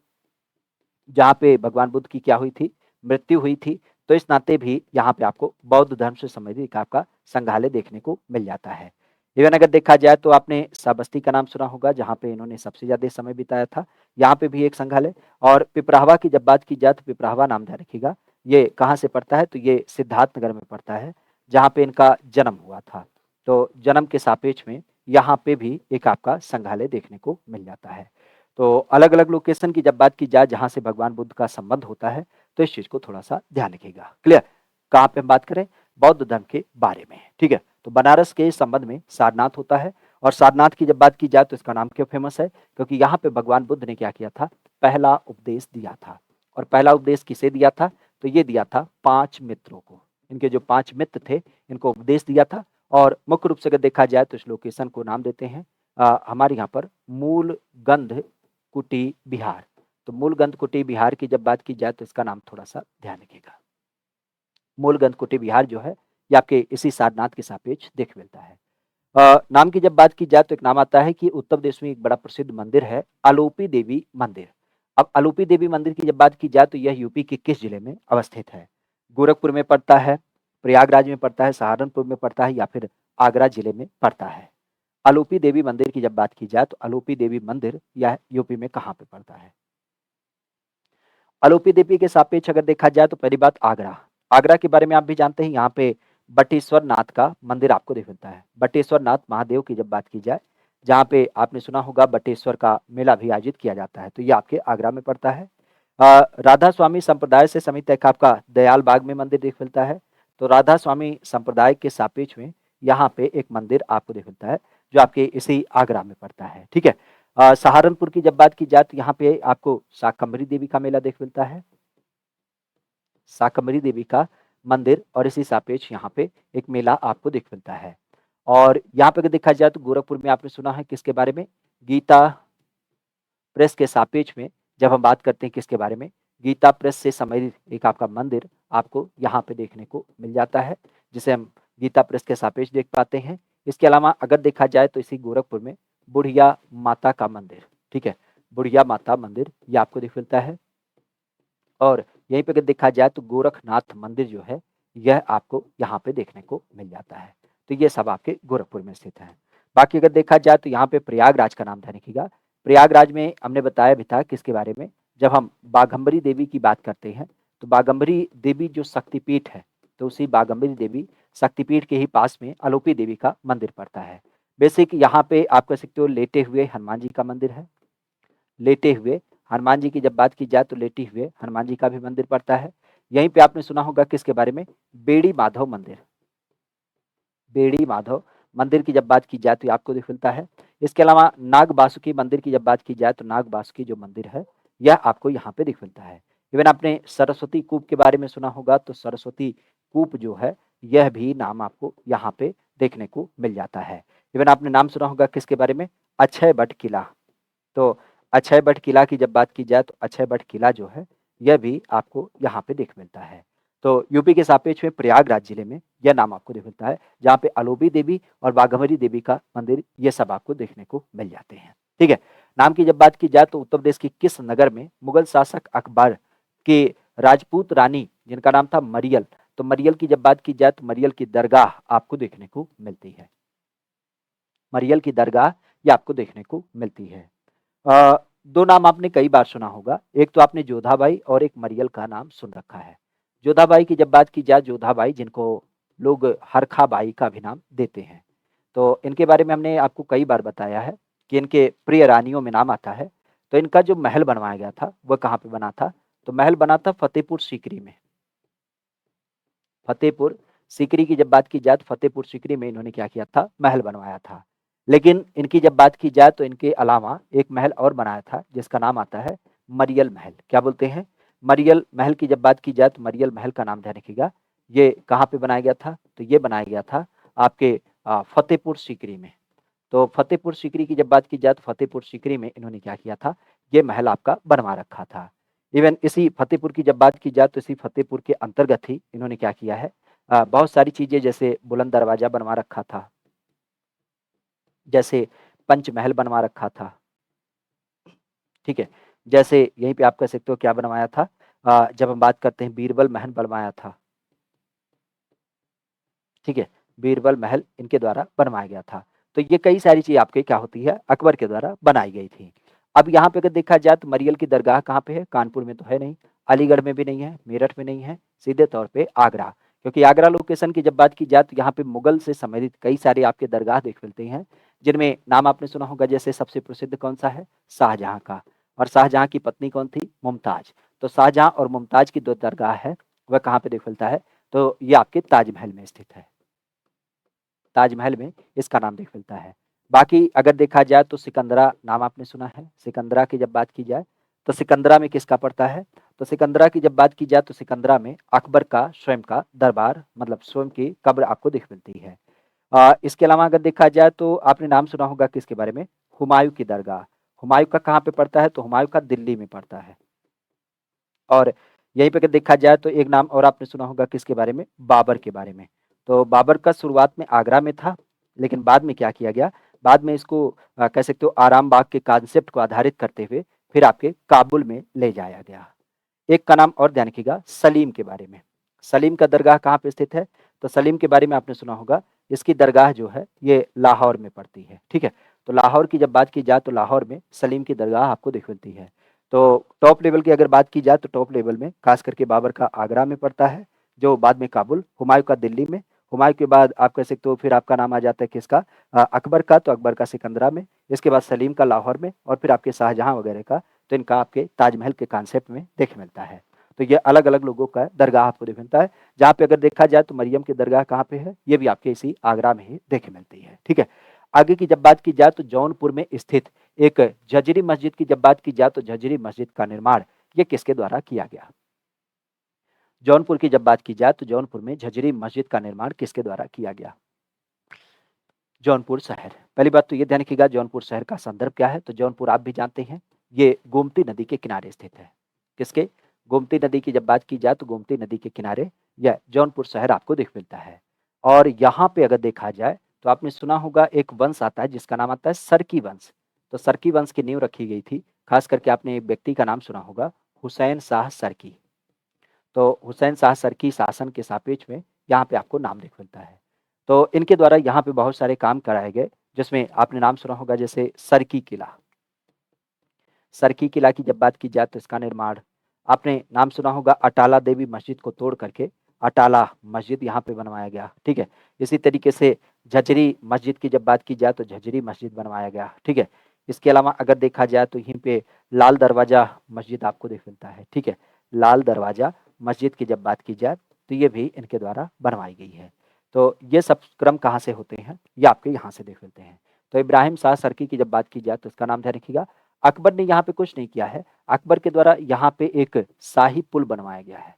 जहाँ पे भगवान बुद्ध की क्या हुई थी? मृत्यु हुई थी। तो इस नाते भी यहाँ पे आपको बौद्ध धर्म से संबंधित एक आपका संग्रहालय देखने को मिल जाता है। इवन अगर देखा जाए तो आपने श्रावस्ती का नाम सुना होगा, जहाँ पे इन्होंने सबसे ज़्यादा समय बिताया था। यहाँ पे भी एक संग्रहालय। और पिपराहवा की जब बात की जाए तो पिपराहवा नाम ध्यान रखिएगा। ये कहाँ से पड़ता है? तो ये सिद्धार्थनगर में पड़ता है, जहाँ पे इनका जन्म हुआ था। तो जन्म के सापेक्ष में यहाँ पे भी एक आपका संग्रहालय देखने को मिल जाता है। तो अलग-अलग लोकेशन की जब बात की जाए जहाँ से भगवान बुद्ध का संबंध होता है, तो इस चीज़ को थोड़ा-सा ध्यान रखिएगा। क्लियर? कहाँ पे हम बात करें? बौद्ध धर्म के बारे में, ठीक है? तो बनारस के संबंध में सारनाथ होता है। और सारनाथ की जब बात की जाए तो इसका नाम क्यों फेमस है? क्योंकि यहाँ पे भगवान बुद्ध ने क्या किया था? पहला उपदेश दिया था। और पहला उपदेश किसे दिया था? तो ये दिया था 5 मित्रों को। इनके जो 5 मित्र थे, इनको उपदेश दिया था। और मुख्य रूप से अगर देखा जाए तो इस लोकेशन को नाम देते हैं हमारे यहाँ पर मूल गंध कुटी बिहार। तो मूलगंध कुटी बिहार की जब बात की जाए तो इसका नाम थोड़ा-सा ध्यान रखिएगा। मूलगंध कुटी बिहार जो है, ये आपके इसी सारनाथ के सापेक्ष देख मिलता है। नाम की जब बात की जाए तो एक नाम आता है कि उत्तर प्रदेश में एक बड़ा प्रसिद्ध मंदिर है, आलोपी देवी मंदिर। अब आलोपी देवी मंदिर की जब बात की जाए तो यह यूपी के किस जिले में अवस्थित है? गोरखपुर में पड़ता है, प्रयागराज में पड़ता है, सहारनपुर में पड़ता है या फिर आगरा जिले में पड़ता है? आलोपी देवी मंदिर की जब बात की जाए तो आलोपी देवी मंदिर यह यूपी में कहाँ पे पड़ता है? आलोपी देवी के सापेक्ष अगर देखा जाए तो पहली बात आगरा। आगरा के बारे में आप भी जानते हैं, यहाँ पे बटेश्वर नाथ का मंदिर आपको देख मिलता है। बटेश्वर नाथ महादेव की जब बात की जाए, जहाँ पे आपने सुना होगा बटेश्वर का मेला भी आयोजित किया जाता है, तो ये आपके आगरा में पड़ता है। राधा स्वामी संप्रदाय से समित एक आपका दयाल बाग में मंदिर देख मिलता है। तो राधा स्वामी संप्रदाय के सापेक्ष में यहाँ पे एक मंदिर आपको देख मिलता है, जो आपके इसी आगरा में पड़ता है, ठीक है? सहारनपुर की जब बात की जाए तो यहाँ पे आपको शाकंभरी देवी का मेला देख मिलता है। शाकंभरी देवी का मंदिर और इसी सापेक्ष यहाँ पे एक मेला आपको दिख मिलता है। और यहाँ पे अगर देखा जाए तो गोरखपुर में आपने सुना है किसके बारे में? गीता प्रेस के सापेक्ष में जब हम बात करते हैं किसके बारे में? गीता प्रेस से संबंधित एक आपका मंदिर आपको यहाँ पे देखने को मिल जाता है, जिसे हम गीता प्रेस के सापेक्ष देख पाते हैं। इसके अलावा अगर देखा जाए तो इसी गोरखपुर में बुढ़िया माता का मंदिर, ठीक है? बुढ़िया माता मंदिर ये आपको दिख मिलता है। और यहीं पे अगर देखा जाए तो गोरखनाथ मंदिर जो है, यह आपको यहाँ पे देखने को मिल जाता है। तो ये सब आपके गोरखपुर में स्थित है। बाकी अगर देखा जाए तो यहाँ पे प्रयागराज का नाम ध्यान रखिएगा। प्रयागराज में हमने बताया भी था किसके बारे में, जब हम बाघम्बरी देवी की बात करते हैं, तो बाघम्बरी देवी जो शक्तिपीठ है, तो उसी बाघम्बरी देवी शक्तिपीठ के ही पास में आलोपी देवी का मंदिर पड़ता है। बेसिक यहाँ पे आप कह सकते हो लेटे हुए हनुमान जी का मंदिर है। लेटे हुए हनुमान जी की जब बात की जाए तो लेटे हुए हनुमान जी का भी मंदिर पड़ता है। यहीं पे आपने सुना होगा किसके बारे में? बेड़ी माधव मंदिर। बेड़ी माधव मंदिर की जब बात की जाए तो ये आपको दिख मिलता है। इसके अलावा नाग बासुकी मंदिर की जब बात की जाए तो नाग बासुकी जो मंदिर है, यह आपको यहाँ पे दिख मिलता है। इवन आपने सरस्वती कूप के बारे में सुना होगा, तो सरस्वती कूप जो है, यह भी नाम आपको यहाँ पे देखने को मिल जाता है। इवन आपने नाम सुना होगा किसके बारे में? अक्षयवट किला। तो अक्षयवट किला की जब बात की जाए तो अक्षयवट किला जो है, यह भी आपको यहाँ पे देख मिलता है। तो यूपी के सापेक्ष में प्रयागराज जिले में यह नाम आपको देख मिलता है, जहाँ पे अलोबी देवी और बाघमरी देवी का मंदिर, ये सब आपको देखने को मिल जाते हैं। ठीक है। नाम की जब बात की जाए तो उत्तर प्रदेश के किस नगर में मुगल शासक अकबर के राजपूत रानी जिनका नाम था मरियल, तो मरियल की जब बात की जाए तो मरियल की दरगाह आपको देखने को मिलती है। मरियल की दरगाह ये आपको देखने को मिलती है। दो नाम आपने कई बार सुना होगा, एक तो आपने जोधाबाई और एक मरियल का नाम सुन रखा है। जोधाबाई की जब बात की जाए, जोधाबाई जिनको लोग हरखा बाई का भी नाम देते हैं, तो इनके बारे में हमने आपको कई बार बताया है कि इनके प्रिय रानियों में नाम आता है। तो इनका जो महल बनवाया गया था वह कहाँ पे बना था? तो महल बना था फतेहपुर सीकरी में। फतेहपुर सीकरी की जब बात की जाए तो फतेहपुर सीकरी में इन्होंने क्या किया था? महल बनवाया था। लेकिन इनकी जब बात की जाए तो इनके अलावा एक महल और बनाया था जिसका नाम आता है मरियल महल। क्या बोलते हैं? मरियल महल की जब बात की जाए तो मरियल महल का नाम ध्यान रखिएगा, ये कहाँ पे बनाया गया था? तो ये बनाया गया था आपके फतेहपुर सीकरी में। तो फतेहपुर सीकरी की जब बात की जाए तो फतेहपुर सीकरी में इन्होंने क्या किया था? ये महल आपका बनवा रखा था। इवन इसी फतेहपुर की जब बात की जाए तो इसी फतेहपुर के अंतर्गत ही इन्होंने क्या किया है? बहुत सारी चीजें, जैसे बुलंद दरवाजा बनवा रखा था, जैसे पंचमहल बनवा रखा था। ठीक है। जैसे यहीं पे आप कह सकते हो क्या बनवाया था? जब हम बात करते हैं बीरबल महल बनवाया था। ठीक है। बीरबल महल इनके द्वारा बनवाया गया था। तो ये कई सारी चीज़ आपके क्या होती है? अकबर के द्वारा बनाई गई थी। अब यहाँ पे अगर देखा जाए तो मरियल की दरगाह कहाँ पे है? कानपुर में तो है नहीं, अलीगढ़ में भी नहीं है, मेरठ में नहीं है, सीधे तौर पे आगरा। क्योंकि आगरा लोकेशन की जब बात की जाए तो यहाँ पे मुगल से संबंधित कई सारे आपके दरगाह देख मिलते हैं, जिनमें नाम आपने सुना होगा, जैसे सबसे प्रसिद्ध कौन सा है? शाहजहाँ का। और शाहजहाँ की पत्नी कौन थी? मुमताज। तो शाहजहाँ और मुमताज की दो दरगाह है, वह कहाँ पे देख मिलता है? तो ये आपके ताजमहल में स्थित है। ताजमहल में इसका नाम देख मिलता है। बाकी अगर देखा जाए तो सिकंदरा नाम आपने सुना है। सिकंदरा की जब बात की जाए तो सिकंदरा में किसका पड़ता है? तो सिकंदरा की जब बात की जाए तो सिकंदरा में अकबर का स्वयं का दरबार, मतलब स्वयं की कब्र आपको दिख मिलती है। इसके अलावा अगर देखा जाए तो आपने नाम सुना होगा किसके बारे में? हुमायूं की दरगाह। हुमायूं का कहाँ पे पड़ता है? तो हुमायूं का दिल्ली में पड़ता है। और यहीं पे अगर देखा जाए तो एक नाम और आपने सुना होगा किसके बारे में? बाबर के बारे में। तो बाबर का शुरुआत में आगरा में था, लेकिन बाद में क्या किया गया? बाद में इसको कह सकते हो आराम बाग के कॉन्सेप्ट को आधारित करते हुए फिर आपके काबुल में ले जाया गया। एक का नाम और ध्यान रखिएगा, सलीम के बारे में। सलीम का दरगाह कहाँ पे स्थित है? तो सलीम के बारे में आपने सुना होगा, इसकी दरगाह जो है ये लाहौर में पड़ती है। ठीक है। तो लाहौर की जब बात की जाए तो लाहौर में सलीम की दरगाह आपको दिख मिलती है। तो टॉप लेवल की अगर बात की जाए तो टॉप लेवल में खास करके बाबर का आगरा में पड़ता है, जो बाद में काबुल, हुमायूं का दिल्ली में, हुमायूं के बाद आप कह सकते हो फिर आपका नाम आ जाता है किसका? अकबर का, तो अकबर का सिकंदरा में, इसके बाद सलीम का लाहौर में, और फिर आपके शाहजहां वगैरह का तो इनका आपके ताजमहल के कॉन्सेप्ट में देख मिलता है। तो ये अलग अलग लोगों का दरगाह आपको देख मिलता है। जहाँ पे अगर देखा जाए तो मरियम की दरगाह कहाँ पे है? ये भी आपके इसी आगरा में ही देखे मिलती है। ठीक है। आगे की जब बात की जाए तो जौनपुर में स्थित एक झज्जरी मस्जिद की जब बात की जाए तो झज्जरी मस्जिद का निर्माण ये किसके द्वारा किया गया? जौनपुर की जब बात की जाए तो जौनपुर में झज्जरी मस्जिद का निर्माण किसके द्वारा किया गया? जौनपुर शहर। पहली बात तो ये ध्यान रखिएगा, जौनपुर शहर का संदर्भ क्या है? तो जौनपुर आप भी जानते हैं, ये गोमती नदी के किनारे स्थित है। किसके? गोमती नदी की जब बात की जाए तो गोमती नदी के किनारे यह जौनपुर शहर आपको दिख मिलता है। और यहाँ पे अगर देखा जाए तो आपने सुना होगा एक वंश आता है जिसका नाम आता है सरकी वंश। तो सरकी वंश की नींव रखी गई थी, खास करके आपने एक व्यक्ति का नाम सुना होगा, हुसैन शाह सरकी। तो हुसैन शाह सरकी शासन के सापेक्ष में यहाँ पे आपको नाम दिख मिलता है। तो इनके द्वारा यहाँ पे बहुत सारे काम कराए गए, जिसमें आपने नाम सुना होगा जैसे सरकी किला। सरकी किला की जब बात की जाए तो इसका निर्माण, आपने नाम सुना होगा अटाला देवी मस्जिद को तोड़ करके अटाला मस्जिद यहाँ पे बनवाया गया। ठीक है। इसी तरीके से झज्जरी मस्जिद की जब बात की जाए तो झज्जरी मस्जिद बनवाया गया। ठीक है। इसके अलावा अगर देखा जाए तो यहीं पे लाल दरवाजा मस्जिद आपको देख मिलता है। ठीक है। लाल दरवाजा मस्जिद की जब बात की जाए तो ये भी इनके द्वारा बनवाई गई है। तो ये सब क्रम कहाँ से होते हैं? ये आपके यहाँ से देख मिलते हैं। तो इब्राहिम शाह सरकी की जब बात की जाए तो इसका नाम ध्यान रखिएगा। अकबर ने यहाँ पे कुछ नहीं किया है, अकबर के द्वारा यहाँ पे एक शाही पुल बनवाया गया है।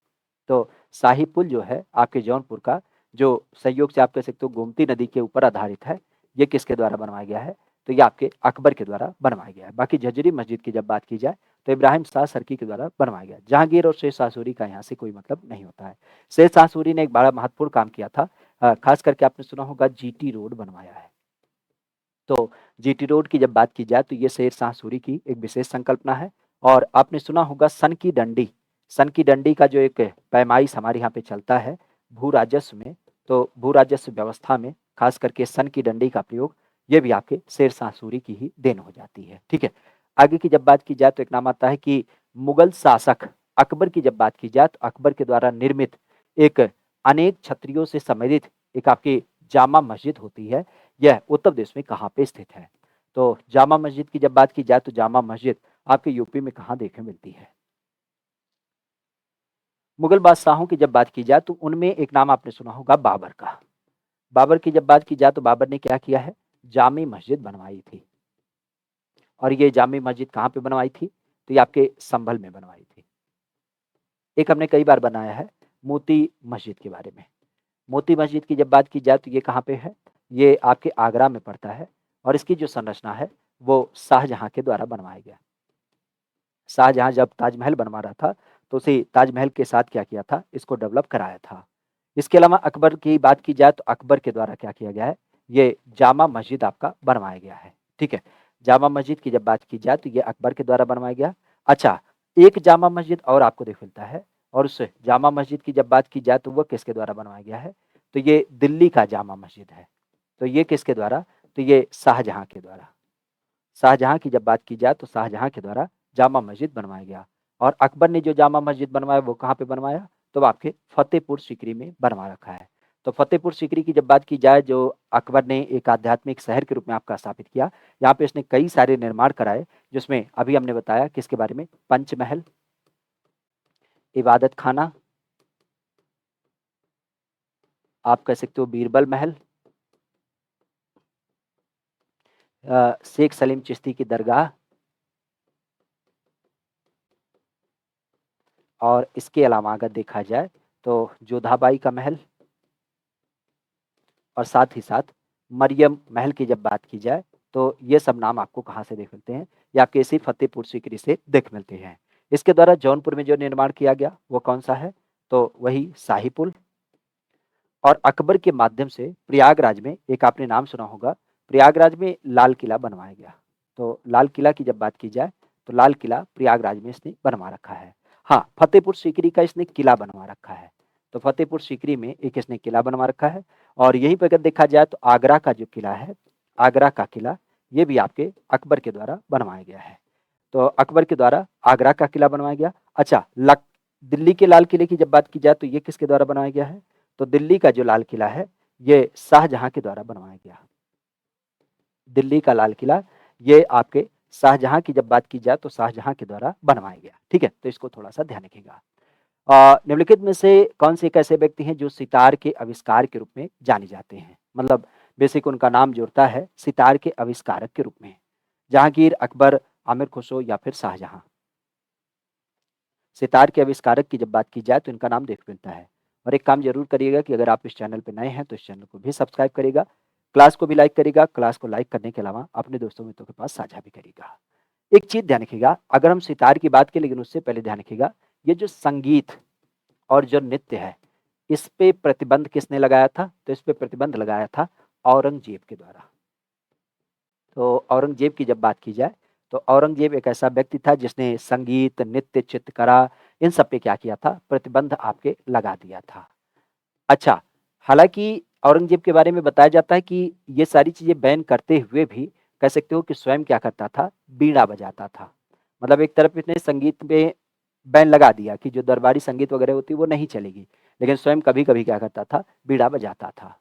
तो शाही पुल जो है आपके जौनपुर का, जो संयोग से आप कह सकते हो गोमती नदी के ऊपर आधारित है, ये किसके द्वारा बनवाया गया है? तो ये आपके अकबर के द्वारा बनवाया गया है। बाकी झज्जरी मस्जिद की जब बात की जाए तो इब्राहिम शाह सरकी के द्वारा बनवाया गया। जहांगीर और शेर शाह सूरी का यहाँ से कोई मतलब नहीं होता है। शेर शाह सूरी ने एक बड़ा महत्वपूर्ण काम किया था, खास करके आपने सुना होगा जीटी रोड बनवाया है। तो जीटी रोड की जब बात की जाए तो ये शेर शाह सूरी की एक विशेष संकल्पना है। और आपने सुना होगा सन की डंडी, सन की डंडी का जो एक पैमाइश हमारे यहाँ पे चलता है भू राजस्व में, तो भू राजस्व व्यवस्था में खास करके सन की डंडी का प्रयोग, ये भी आपके शेर शाह सूरी की ही देन हो जाती है। ठीक है, आगे की जब बात की जाए तो एक नाम आता है कि मुगल शासक अकबर की जब बात की जाए तो अकबर के द्वारा निर्मित एक अनेक छत्रियों से सम्मिलित एक आपकी जामा मस्जिद होती है, यह उत्तर प्रदेश में कहाँ पे स्थित है? तो जामा मस्जिद की जब बात की जाए तो जामा मस्जिद आपके यूपी में कहाँ देखने मिलती है? मुगल बादशाहों की जब बात की जाए तो उनमें एक नाम आपने सुना होगा बाबर का। बाबर की जब बात की जाए तो बाबर ने क्या किया है? जामी मस्जिद बनवाई थी। और ये जामी मस्जिद कहाँ पे बनवाई थी? तो ये आपके संभल में बनवाई थी। एक हमने कई बार बनाया है मोती मस्जिद के बारे में। मोती मस्जिद की जब बात की जाए तो ये कहाँ पे है? ये आपके आगरा में पड़ता है। और इसकी जो संरचना है वो शाहजहाँ के द्वारा बनवाया गया। शाहजहाँ जब ताजमहल बनवा रहा था तो उसी ताजमहल के साथ क्या किया था? इसको डेवलप कराया था। इसके अलावा अकबर की बात की जाए तो अकबर के द्वारा क्या किया गया है? ये जामा मस्जिद आपका बनवाया गया है। ठीक है, जामा मस्जिद की जब बात की जाए तो ये अकबर के द्वारा बनवाया गया। अच्छा, एक जामा मस्जिद और आपको देख मिलता है, और उस जामा मस्जिद की जब बात की जाए तो वो किसके द्वारा बनवाया गया है? तो ये दिल्ली का जामा मस्जिद है। तो ये किसके द्वारा? तो ये शाहजहाँ के द्वारा। शाहजहाँ की जब बात की जाए तो शाहजहाँ के द्वारा जामा मस्जिद बनवाया गया। और अकबर ने जो जामा मस्जिद बनवाया वो कहाँ पे बनवाया? तो आपके फतेहपुर सीकरी में बनवा रखा है। तो फतेहपुर सीकरी की जब बात की जाए, जो अकबर ने एक आध्यात्मिक शहर के रूप में आपका स्थापित किया, यहाँ पे इसने कई सारे निर्माण कराए, जिसमें अभी हमने बताया किसके बारे में? पंचमहल, इबादत खाना, आप कह सकते हो बीरबल महल, शेख सलीम चिश्ती की दरगाह, और इसके अलावा अगर देखा जाए तो जोधाबाई का महल, और साथ ही साथ मरियम महल की जब बात की जाए तो ये सब नाम आपको कहाँ से देख मिलते हैं? ये आपके इसी फतेहपुर सीकरी से देख मिलते हैं। इसके द्वारा जौनपुर में जो निर्माण किया गया वो कौन सा है? तो वही शाही पुल। और अकबर के माध्यम से प्रयागराज में एक आपने नाम सुना होगा, प्रयागराज में लाल किला बनवाया गया। तो लाल किला की जब बात की जाए तो लाल किला प्रयागराज में इसने बनवा रखा है। हाँ, फतेहपुर सीकरी का इसने किला बनवा रखा है। तो फतेहपुर सीकरी में एक इसने किला बनवा रखा है। और यहीं पर अगर देखा जाए तो आगरा का जो किला है, आगरा का किला, ये भी आपके अकबर के द्वारा बनवाया गया है। तो अकबर के द्वारा आगरा का किला बनवाया गया। अच्छा, दिल्ली के लाल किले की जब बात की जाए तो ये किसके द्वारा बनवाया गया है? तो दिल्ली का जो लाल किला है ये शाहजहां के द्वारा बनवाया गया। दिल्ली का लाल किला ये आपके शाहजहां की जब बात की जाए तो शाहजहां के द्वारा बनवाया गया। ठीक है, तो इसको थोड़ा सा ध्यान रखिएगा। निम्नलिखित में से कौन से एक ऐसे व्यक्ति हैं जो सितार के आविष्कार के रूप में जाने जाते हैं? मतलब बेसिक उनका नाम जुड़ता है सितार के आविष्कारक के रूप में। जहांगीर, अकबर, आमिर खुसरो या फिर शाहजहां। सितार के आविष्कारक की जब बात की जाए तो इनका नाम देख मिलता है। और एक काम जरूर करिएगा कि अगर आप इस चैनल पर नए हैं तो इस चैनल को भी सब्सक्राइब करिएगा, क्लास को भी लाइक करिएगा। क्लास को लाइक करने के अलावा अपने दोस्तों मित्रों के पास साझा भी करिएगा। एक चीज ध्यान रखिएगा, अगर हम सितार की बात करें, लेकिन उससे पहले ध्यान रखिएगा ये जो संगीत और जो नृत्य है, इस पे प्रतिबंध किसने लगाया था? तो इस पे प्रतिबंध लगाया था औरंगजेब के द्वारा। तो औरंगजेब की जब बात की जाए तो औरंगजेब एक ऐसा व्यक्ति था जिसने संगीत, नृत्य, चित्रकला, इन सब पे क्या किया था? प्रतिबंध आपके लगा दिया था। अच्छा, हालांकि औरंगजेब के बारे में बताया जाता है कि ये सारी चीजें बैन करते हुए भी कह सकते हो कि स्वयं क्या करता था? बीड़ा बजाता था। मतलब एक तरफ इसने संगीत में बैन लगा दिया कि जो दरबारी संगीत वगैरह होती है वो नहीं चलेगी, लेकिन स्वयं कभी कभी क्या करता था? बीड़ा बजाता था।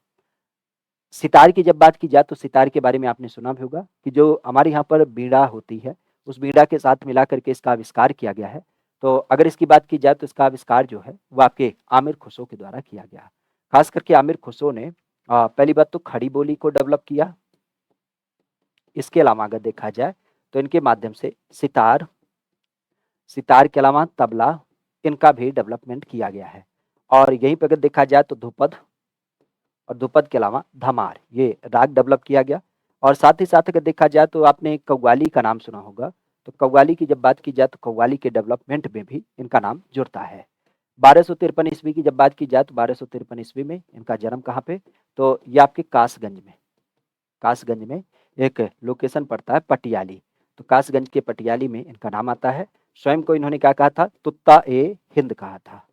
सितार की जब बात की जाए तो सितार के बारे में आपने सुना भी होगा कि जो हमारे यहाँ पर बीड़ा होती है, उस बीड़ा के साथ मिला करके इसका आविष्कार किया गया है। तो अगर इसकी बात की जाए तो इसका आविष्कार जो है वो आपके आमिर खुसरो के द्वारा किया गया। खास करके आमिर खुसरो ने पहली बात तो खड़ी बोली को डेवलप किया। इसके अलावा अगर देखा जाए तो इनके माध्यम से सितार, सितार के अलावा तबला, इनका भी डेवलपमेंट किया गया है। और यहीं पे अगर देखा जाए तो ध्रुपद, और ध्रुपद के अलावा धमार, ये राग डेवलप किया गया। और साथ ही साथ अगर देखा जाए तो आपने कव्वाली का नाम सुना होगा, तो कव्वाली की जब बात की जाए तो कव्वाली के डेवलपमेंट में भी इनका नाम जुड़ता है। 1253 ईस्वी की जब बात की जाए तो 1253 ईस्वी में इनका जन्म कहाँ पे, तो ये आपके कासगंज में, कासगंज में एक लोकेशन पड़ता है पटियाली, तो कासगंज के पटियाली में इनका नाम आता है। स्वयं को इन्होंने क्या कहा था, तुत्ता ए हिंद कहा था।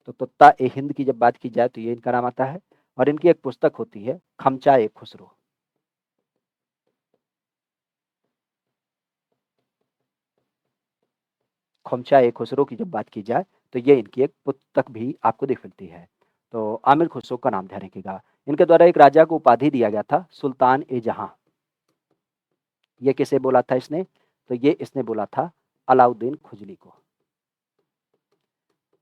तो तुत्ता ए हिंद की जब बात की जाए तो ये इनका नाम आता है। और इनकी एक पुस्तक होती है खमचा ए खुसरो। खमचा ए खुसरो की जब बात की जाए तो ये इनकी एक पुस्तक भी आपको दिख मिलती है। तो आमिर खुसरो का नाम ध्यान रखिएगा। इनके द्वारा एक राजा को उपाधि दिया गया था सुल्तान ए जहां। ये किसे बोला था इसने, तो ये इसने बोला था अलाउद्दीन खुजली को।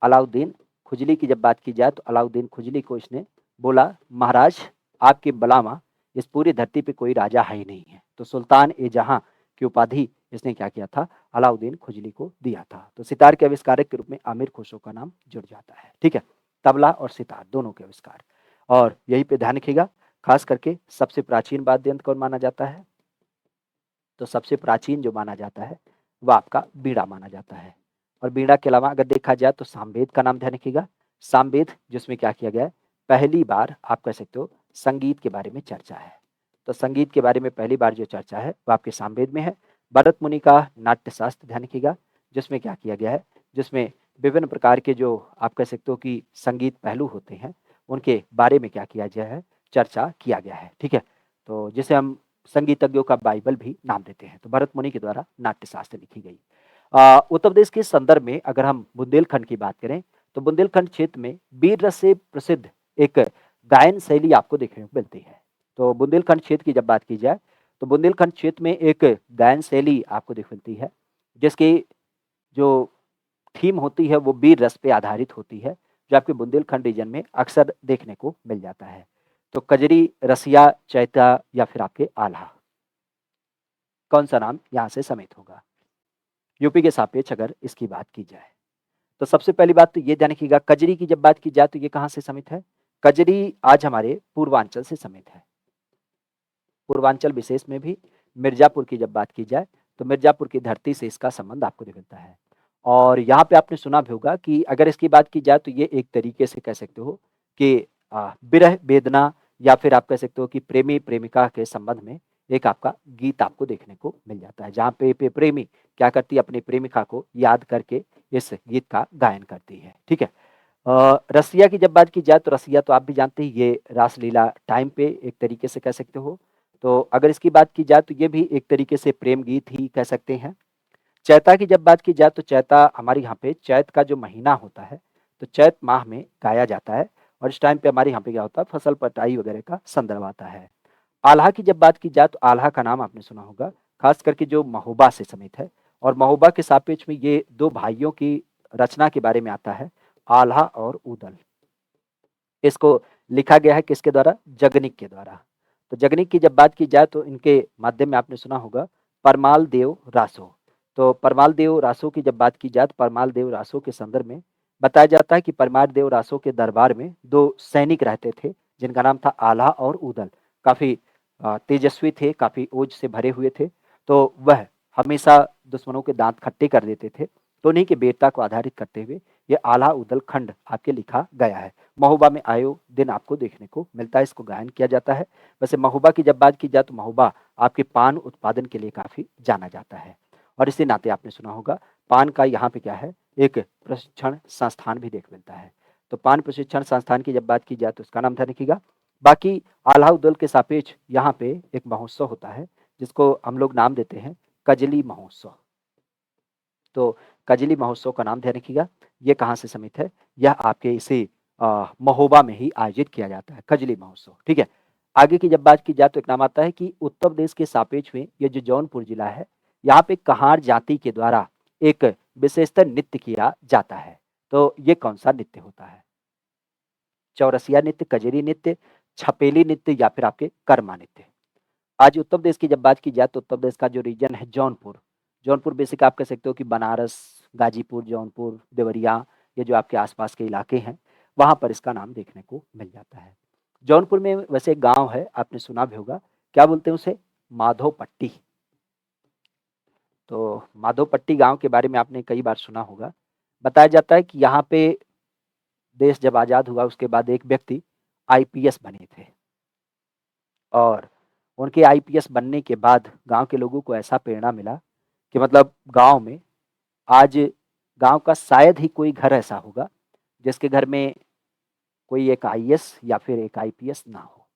अलाउद्दीन खुजली की जब बात की जाए तो अलाउद्दीन खुजली को इसने बोला, महाराज आपके बलामा इस पूरी धरती पे कोई राजा है ही नहीं है। तो सुल्तान ए जहां की उपाधि इसने क्या किया था, अलाउद्दीन खुजली को दिया था। तो सितार के आविष्कारक के रूप में आमिर खुसरो का नाम जुड़ जाता है। ठीक है, तबला और सितार दोनों के आविष्कार। और यहीं पे ध्यान रखिएगा, खास करके सबसे प्राचीन वाद्य यंत्र कौन माना जाता है, तो सबसे प्राचीन जो माना जाता है वह आपका बीड़ा माना जाता है। और बीड़ा के अलावा अगर देखा जाए तो सामवेद का नाम ध्यान रखिएगा। सामवेद जिसमें क्या किया गया है, पहली बार आप कह सकते हो संगीत के बारे में चर्चा है। तो संगीत के बारे में पहली बार जो चर्चा है वो आपके सामवेद में है। भरत मुनि का नाट्य शास्त्र ध्यान रखिएगा, जिसमें क्या किया गया है, जिसमें विभिन्न प्रकार के जो आप कह सकते हो कि संगीत पहलू होते हैं उनके बारे में क्या किया गया है, चर्चा किया गया है। ठीक है, तो जिसे हम संगीतज्ञों का बाइबल भी नाम देते हैं। तो भरत मुनि के द्वारा नाट्य शास्त्र लिखी गई। उत्तर प्रदेश के संदर्भ में अगर हम बुंदेलखंड की बात करें तो बुंदेलखंड क्षेत्र में वीर रस से प्रसिद्ध एक गायन शैली आपको देखने को मिलती है। तो बुंदेलखंड क्षेत्र की जब बात की जाए तो बुंदेलखंड क्षेत्र में एक गायन शैली आपको दिख मिलती है, जिसकी जो थीम होती है वो वीर रस पे आधारित होती है, जो आपके बुंदेलखंड रीजन में अक्सर देखने को मिल जाता है। तो कजरी, रसिया, चैता या फिर आपके आल्हा, कौन सा नाम यहाँ से समित होगा यूपी के सापेक्ष अगर इसकी बात की जाए। तो सबसे पहली बात तो ये ध्यान रखिएगा, कजरी की जब बात की जाए तो ये कहाँ से समित है, कजरी आज हमारे पूर्वांचल से समित है। पूर्वांचल विशेष में भी मिर्जापुर की जब बात की जाए तो मिर्जापुर की धरती से इसका संबंध आपको दिखता है। और यहाँ पे आपने सुना भी होगा कि अगर इसकी बात की जाए तो ये एक तरीके से कह सकते हो कि विरह वेदना या फिर आप कह सकते हो कि प्रेमी प्रेमिका के संबंध में एक आपका गीत आपको देखने को मिल जाता है, जहाँ पे प्रेमी क्या करती है, अपनी प्रेमिका को याद करके इस गीत का गायन करती है। ठीक है, रसिया की जब बात की जाए तो रसिया तो आप भी जानते हैं, ये रासलीला टाइम पे एक तरीके से कह सकते हो। तो अगर इसकी बात की जाए तो ये भी एक तरीके से प्रेम गीत ही कह सकते हैं। चैता की जब बात की जाए तो चैता हमारे यहाँ पे चैत का जो महीना होता है तो चैत माह में गाया जाता है। और इस टाइम पे हमारे यहाँ पे क्या होता है, फसल कटाई वगैरह का संदर्भ आता है। आल्हा की जब बात की जाए तो आल्हा का नाम आपने सुना होगा, खास करके जो महोबा से समित है। और महोबा के सापेक्ष में ये दो भाइयों की रचना के बारे में आता है, आल्हा और उदल। इसको लिखा गया है किसके द्वारा, जगनिक के द्वारा। तो जगनिक की जब बात की जाए तो इनके माध्यम में आपने सुना होगा परमाल देव रासो। तो परमाल देव रासो की जब बात की जाए तो परमाल देव रासो के संदर्भ में बताया जाता है कि परमाल देव रासो के दरबार में दो सैनिक रहते थे जिनका नाम था आल्हा और उदल। काफी तेजस्वी थे, काफी ओज से भरे हुए थे। तो वह हमेशा दुश्मनों के दांत खट्टे कर देते थे। तो उन्हीं के वीरता को आधारित करते हुए ये आल्हा उदल खंड आपके लिखा गया है। महोबा में आयो दिन आपको देखने को मिलता है, इसको गायन किया जाता है। वैसे महोबा की जब बात की जाए तो महोबा आपके पान उत्पादन के लिए काफी जाना जाता है। और इसी नाते आपने सुना होगा पान का यहाँ पे क्या है, एक प्रशिक्षण संस्थान भी देख मिलता है। तो पान प्रशिक्षण संस्थान की जब बात की जाए तो उसका नाम ध्यान रखिएगा। बाकी आल्हा उदल के सापेक्ष यहाँ पे एक महोत्सव होता है जिसको हम लोग नाम देते हैं कजली महोत्सव। तो कजली महोत्सव का नाम ध्यान रखिएगा, ये कहाँ से समित है, यह आपके इसी महोबा में ही आयोजित किया जाता है कजली महोत्सव। ठीक है, आगे की जब बात की जाए तो एक नाम आता है कि उत्तर प्रदेश के सापेक्ष में ये जो जौनपुर जिला है यहाँ पे कहार जाति के द्वारा एक विशेषतर नृत्य किया जाता है। तो ये कौन सा नृत्य होता है, चौरसिया नृत्य, कजरी नृत्य, छपेली नृत्य या फिर आपके कर्मा नृत्य। आज उत्तर प्रदेश की जब बात की जाए तो उत्तर प्रदेश का जो रीजन है जौनपुर, जौनपुर बेसिक आप कह सकते हो कि बनारस गाजीपुर, जौनपुर, देवरिया, ये जो आपके आसपास के इलाके हैं, वहाँ पर इसका नाम देखने को मिल जाता है। जौनपुर में वैसे एक गाँव है, आपने सुना भी होगा, क्या बोलते हैं उसे? माधोपट्टी। तो माधोपट्टी गाँव के बारे में आपने कई बार सुना होगा। बताया जाता है कि यहाँ पे देश जब आज़ाद हुआ उसके बाद एक व्यक्ति आईपीएस बने थे और उनके आईपीएस बनने के बाद गाँव के लोगों को ऐसा प्रेरणा मिला कि मतलब गाँव में आज गाँव का शायद ही कोई घर ऐसा होगा जिसके घर में कोई एक आईएएस या फिर एक आईपीएस ना हो।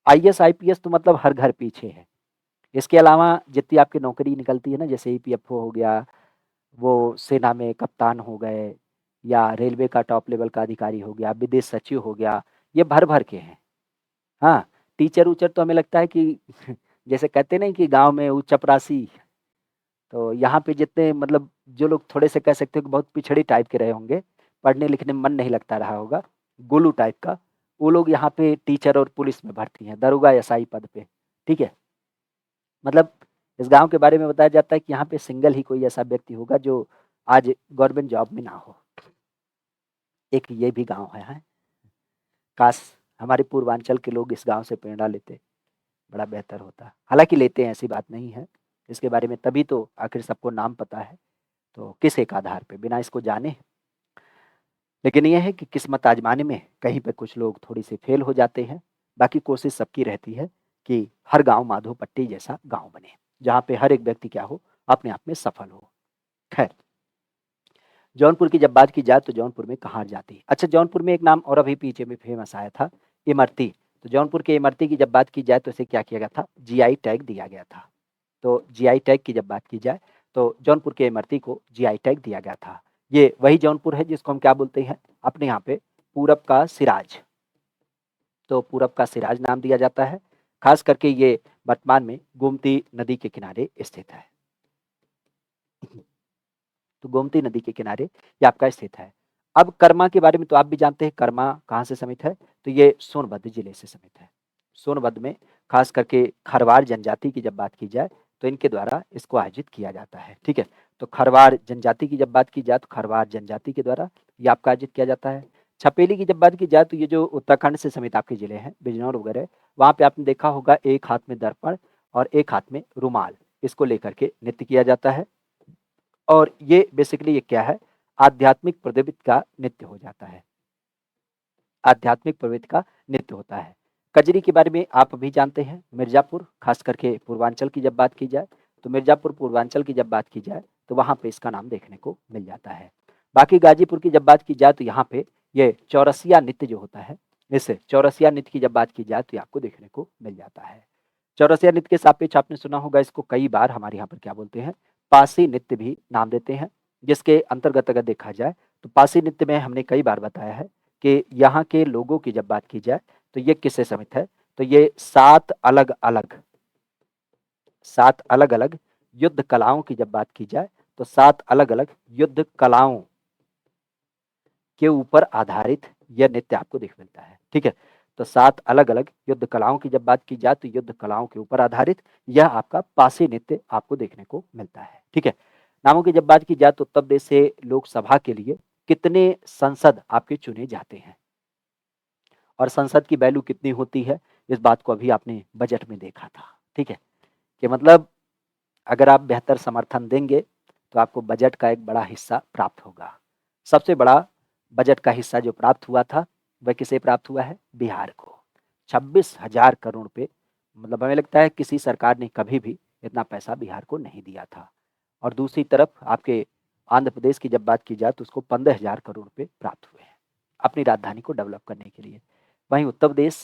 आईएएस, आईपीएस तो मतलब हर घर पीछे है। इसके अलावा जितनी आपकी नौकरी निकलती है ना, जैसे ईपीएफओ हो गया, वो सेना में कप्तान हो गए या रेलवे का टॉप लेवल का अधिकारी हो गया, विदेश सचिव हो गया, ये भर-भर के हैं। हाँ, टीचर-उचर तो हमें लगता है कि जैसे कहते नहीं कि गाँव में वो चपरासी, तो यहाँ पे जितने मतलब जो लोग थोड़े से कह सकते हो कि बहुत पिछड़े टाइप के रहे होंगे, पढ़ने-लिखने में मन नहीं लगता रहा होगा, गोलू टाइप का, वो लोग यहाँ पे टीचर और पुलिस में भर्ती हैं, दरोगा, एसआई पद पे, ठीक है? मतलब इस गाँव के बारे में बताया जाता है कि यहाँ पे सिंगल ही कोई ऐसा व्यक्ति होगा जो आज गवर्नमेंट जॉब में ना हो। एक ये भी गाँव है, हैं? काश हमारे पूर्वांचल के लोग इस गाँव से प्रेरणा लेते, बड़ा बेहतर होता। हालाँकि लेते हैं, ऐसी बात नहीं है। इसके बारे में तभी तो आखिर सबको नाम पता है, तो किस एक आधार पे, बिना इसको जाने। लेकिन ये है कि किस्मत आज़माने में कहीं पे कुछ लोग थोड़ी-सी फेल हो जाते हैं। बाकी कोशिश सबकी रहती है कि हर गाँव माधोपट्टी जैसा गाँव बने, जहाँ पे हर एक व्यक्ति क्या हो, अपने आप में सफल हो। खैर, जौनपुर की जब बात की जाए तो जौनपुर में कहाँ जाती? अच्छा, जौनपुर में एक नाम और अभी पीछे में फ़ेमस आया था, इमरती। तो जौनपुर के इमरती की जब बात की जाए तो इसे क्या किया गया था? जीआई टैग दिया गया था। तो जीआई टैग की जब बात की जाए तो जौनपुर के इमरती को जीआई टैग दिया गया था। ये वही जौनपुर है जिसको हम क्या बोलते हैं अपने यहाँ पे? पूरब का सिराज। तो पूरब का सिराज नाम दिया जाता है। खास करके ये वर्तमान में गोमती नदी के किनारे स्थित है। तो गोमती नदी के किनारे ये आपका स्थित है। अब कर्मा के बारे में तो आप भी जानते हैं, कर्मा कहाँ से समित है? तो ये सोनभद्र जिले से समित है। सोनभद्र में खास करके खरवार जनजाति की जब बात की जाए तो इनके द्वारा इसको आयोजित किया जाता है, ठीक है? तो खरवार जनजाति की जब बात की जाए तो खरवार जनजाति के द्वारा ये आपका आयोजित किया जाता है। छपेली की जब बात की जाए तो ये जो उत्तराखंड से समित आपके जिले हैं, बिजनौर वगैरह, वहाँ पे आपने देखा होगा एक हाथ में दर्पण और एक हाथ में रुमाल, इसको लेकर के नृत्य किया जाता है। और ये बेसिकली ये क्या है? आध्यात्मिक प्रदीपित का नृत्य हो जाता है। आध्यात्मिक प्रवृत्ति का नृत्य होता है। कजरी के बारे में आप भी जानते हैं, मिर्ज़ापुर खास करके पूर्वांचल की जब बात की जाए, तो मिर्ज़ापुर पूर्वांचल की जब बात की जाए, तो वहाँ पे इसका नाम देखने को मिल जाता है। बाकी गाज़ीपुर की जब बात की जाए तो यहाँ पे ये चौरसिया नृत्य जो होता है, इस चौरसिया नृत्य की जब बात की जाए तो ये आपको देखने को मिल जाता है। चौरसिया नृत्य के सापेक्ष आपने सुना होगा इसको कई बार हमारे यहाँ पर क्या बोलते हैं, पासी नृत्य भी नाम देते हैं, जिसके अंतर्गत अगर देखा जाए, तो पासी नृत्य में हमने कई बार बताया है कि यहाँ के लोगों की जब बात की जाए, तो ये किससे समित है? तो ये 7 अलग-अलग युद्ध कलाओं की जब बात की जाए, तो 7 अलग-अलग युद्ध कलाओं के ऊपर आधारित यह नृत्य आपको देख मिलता है, ठीक है? तो 7 अलग-अलग युद्ध कलाओं की जब बात की जाए, तो युद्ध कलाओं के ऊपर आधारित यह आपका पासी नृत्य आपको देखने को मिलता है, ठीक है? नामों की जब बात की जाए, तो उत्तर प्रदेश से लोकसभा के लिए कितने सांसद आपके चुने जाते हैं? और संसद की वैल्यू कितनी होती है, इस बात को अभी आपने बजट में देखा था, ठीक है? कि मतलब अगर आप बेहतर समर्थन देंगे, तो आपको बजट का एक बड़ा हिस्सा प्राप्त होगा। सबसे बड़ा बजट का हिस्सा जो प्राप्त हुआ था, वह किसे प्राप्त हुआ है? बिहार को। 26,000 करोड़ रुपए, मतलब हमें लगता है किसी सरकार ने कभी भी इतना पैसा बिहार को नहीं दिया था। और दूसरी तरफ आपके आंध्र प्रदेश की जब बात की जाए, तो उसको 15,000 करोड़ रुपए प्राप्त हुए हैं, अपनी राजधानी को डेवलप करने के लिए। वहीं उत्तर प्रदेश,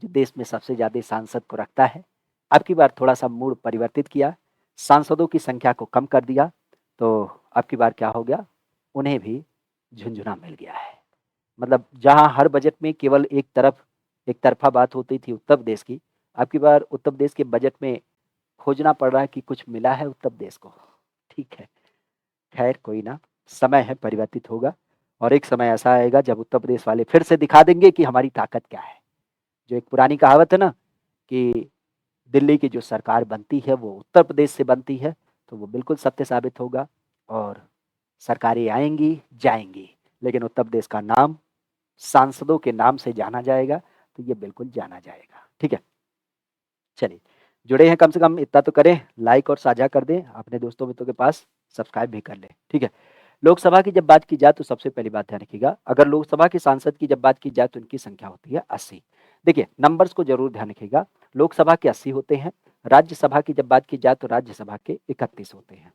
जो देश में सबसे ज़्यादा सांसद को रखता है, अब की बार थोड़ा-सा मूड परिवर्तित किया, सांसदों की संख्या को कम कर दिया, तो अब की बार क्या हो गया? उन्हें भी झुनझुना मिल गया है। मतलब जहाँ हर बजट में केवल एक तरफ़ा बात होती थी उत्तर प्रदेश की, अब की बार उत्तर प्रदेश के बजट में खोजना पड़ रहा है कि कुछ मिला है उत्तर प्रदेश को, ठीक है। खैर कोई ना, समय है परिवर्तित होगा और एक समय ऐसा आएगा जब उत्तर प्रदेश वाले फिर से दिखा देंगे कि हमारी ताकत क्या है। जो एक पुरानी कहावत है ना कि दिल्ली की जो सरकार बनती है वो उत्तर प्रदेश से बनती है, तो वो बिल्कुल सत्य साबित होगा और सरकारें आएंगी जाएंगी, लेकिन उत्तर प्रदेश का नाम सांसदों के नाम से जाना जाएगा, तो ये बिल्कुल जाना जाएगा। ठीक है, चलिए, जुड़े हैं कम से कम इतना तो करें, लाइक और साझा कर दें अपने दोस्तों मित्रों के पास, सब्सक्राइब भी कर लें। ठीक है, लोकसभा की जब बात की जाए तो सबसे पहली बात ध्यान रखिएगा, अगर लोकसभा के सांसद की जब बात की जाए तो इनकी संख्या होती है 80। देखिए नंबर्स को जरूर ध्यान रखिएगा, लोकसभा के 80 होते हैं, राज्यसभा की जब बात की जाए तो राज्यसभा के 31 होते हैं।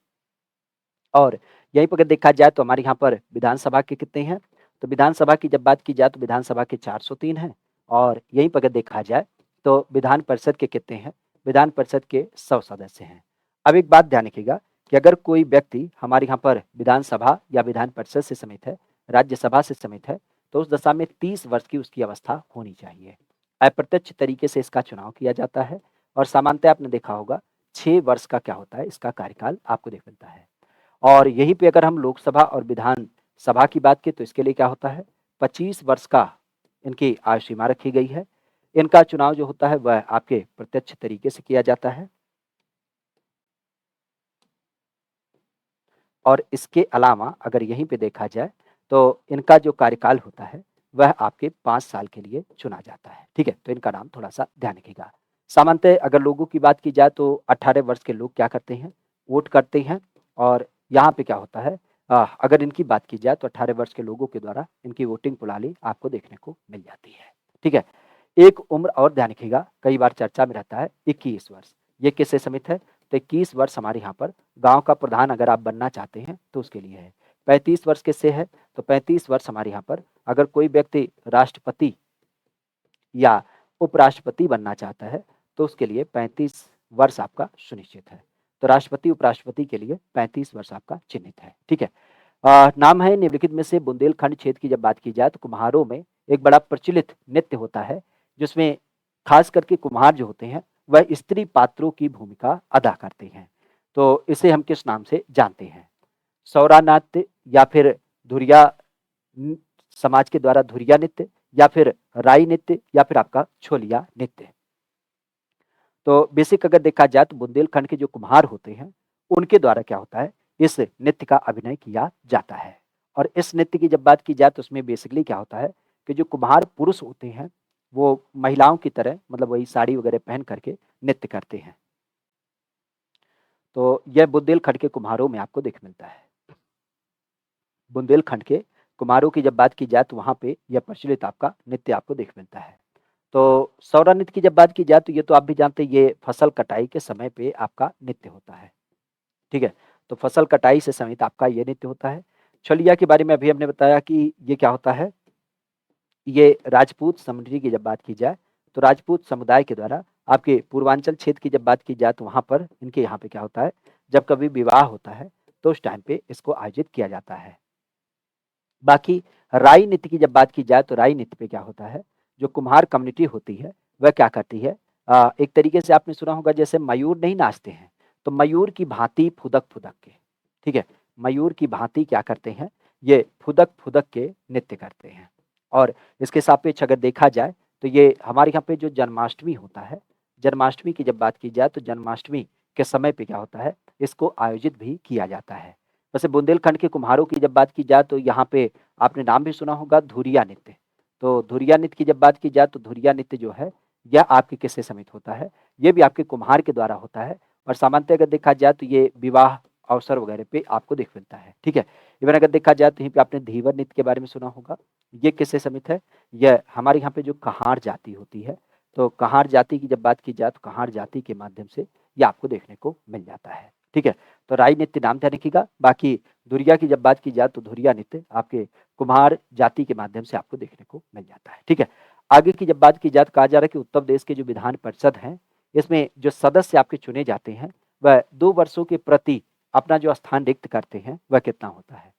और यहीं पर अगर देखा जाए तो हमारे यहाँ पर विधानसभा के कितने हैं, तो विधानसभा की जब बात की जाए तो विधानसभा के 403 हैं। और यहीं पर अगर देखा जाए तो विधान परिषद के कितने हैं, विधान परिषद के 100 सदस्य हैं। अब एक बात ध्यान रखिएगा कि अगर कोई व्यक्ति हमारे यहाँ पर विधानसभा या विधान परिषद से समित है, राज्यसभा से समित है, तो उस दशा में 30 वर्ष की उसकी अवस्था होनी चाहिए। अप्रत्यक्ष तरीके से इसका चुनाव किया जाता है और सामान्यतः आपने देखा होगा 6 वर्ष का क्या होता है, इसका कार्यकाल आपको देख मिलता है। और यहीं पे अगर हम लोकसभा और विधान सभा की बात की तो इसके लिए क्या होता है, 25 वर्ष का इनकी आयु सीमा रखी गई है। इनका चुनाव जो होता है वह आपके प्रत्यक्ष तरीके से किया जाता है। और इसके अलावा अगर यहीं पे देखा जाए तो इनका जो कार्यकाल होता है वह आपके 5 साल के लिए चुना जाता है। ठीक है, तो इनका नाम थोड़ा सा ध्यान रखिएगा। सामान्यतः अगर लोगों की बात की जाए तो 18 वर्ष के लोग क्या करते हैं, वोट करते हैं। और यहाँ पे क्या होता है, अगर इनकी बात की जाए तो 18 वर्ष के लोगों के द्वारा इनकी वोटिंग प्रणाली आपको देखने को मिल जाती है। ठीक है, एक उम्र और ध्यान रखिएगा, कई बार चर्चा में रहता है 21 वर्ष, ये किससे समित है, तो 21 वर्ष हमारे यहाँ पर गांव का प्रधान अगर आप बनना चाहते हैं तो उसके लिए है। 35 वर्ष किससे है, तो 35 वर्ष हमारे यहाँ पर अगर कोई व्यक्ति राष्ट्रपति या उपराष्ट्रपति बनना चाहता है तो उसके लिए 35 वर्ष आपका सुनिश्चित है। तो राष्ट्रपति उपराष्ट्रपति के लिए 35 वर्ष आपका चिन्हित है। ठीक है, नाम है निम्नलिखित में से बुंदेलखंड क्षेत्र की जब बात की जाए तो कुम्हारों में एक बड़ा प्रचलित नृत्य होता है, जिसमें खास करके कुम्हार जो होते हैं वह स्त्री पात्रों की भूमिका अदा करते हैं। तो इसे हम किस नाम से जानते हैं, सौरा नृत्य या फिर धुरिया न- समाज के द्वारा धुरिया नृत्य या फिर राई नृत्य या फिर आपका छोलिया नृत्य। तो बेसिक अगर देखा जाए तो बुंदेलखंड के जो कुम्हार होते हैं उनके द्वारा क्या होता है, इस नृत्य का अभिनय किया जाता है। और इस नृत्य की जब बात की जाए तो उसमें बेसिकली क्या होता है कि जो कुम्हार पुरुष होते हैं वो महिलाओं की तरह मतलब वही साड़ी वगैरह पहन करके नृत्य करते हैं। तो यह बुंदेलखंड के कुम्हारों में आपको देख मिलता है। बुंदेलखंड के कुम्हारों की जब बात की जाए तो वहाँ पे यह प्रचलित आपका नृत्य आपको देख मिलता है। तो सौरा नृत्य की जब बात की जाए तो ये तो आप भी जानते हैं, ये फसल कटाई के समय पे आपका नृत्य होता है। ठीक है, तो फसल कटाई से समेत आपका ये नृत्य होता है। छलिया के बारे में अभी हमने बताया कि ये क्या होता है, ये राजपूत समुदाय की जब बात की जाए तो राजपूत समुदाय के द्वारा आपके पूर्वांचल क्षेत्र की जब बात की जाए तो वहाँ पर इनके यहाँ पे क्या होता है, जब कभी विवाह होता है तो उस टाइम पे इसको आयोजित किया जाता है। बाकी राई नृत्य की जब बात की जाए तो राई नृत्य पे क्या होता है, जो कुम्हार कम्युनिटी होती है वह क्या करती है, एक तरीके से आपने सुना होगा जैसे मयूर नहीं नाचते हैं, तो मयूर की भांति फुदक फुदक के, ठीक है, मयूर की भांति क्या करते हैं, ये फुदक फुदक के नृत्य करते हैं। और इसके सापेक्ष अगर देखा जाए तो ये हमारे यहाँ पे जो जन्माष्टमी होता है, जन्माष्टमी की जब बात की जाए तो जन्माष्टमी के समय पे क्या होता है, इसको आयोजित भी किया जाता है। वैसे बुंदेलखंड के कुम्हारों की जब बात की जाए तो यहाँ पे आपने नाम भी सुना होगा धुरिया नृत्य। तो धुरिया नृत्य की जब बात की जाए तो धुरिया नृत्य जो है यह आपके किससे समित होता है, ये भी आपके कुम्हार के द्वारा होता है। और सामान्यतः अगर देखा जाए तो ये विवाह अवसर वगैरह पे आपको देख मिलता है। ठीक है, इवन अगर देखा जाए तो यहीं पे आपने धीवर नृत्य के बारे में सुना होगा, ये किससे समित है, यह हमारे यहाँ पे जो कहार जाति होती है, तो कहार जाति की जब बात की जाए तो कहार जाति के माध्यम से ये आपको देखने को मिल जाता है। ठीक है, तो राई नृत्य नाम ध्यान रखिएगा। बाकी धुरिया की जब बात की जाए तो धुरिया नृत्य आपके कुम्हार जाति के माध्यम से आपको देखने को मिल जाता है। ठीक है, आगे की जब बात की जाए तो कहा जा रहा है कि उत्तर प्रदेश के जो विधान परिषद हैं इसमें जो सदस्य आपके चुने जाते हैं वह 2 वर्षों के प्रति अपना जो स्थान रिक्त करते हैं वह कितना होता है।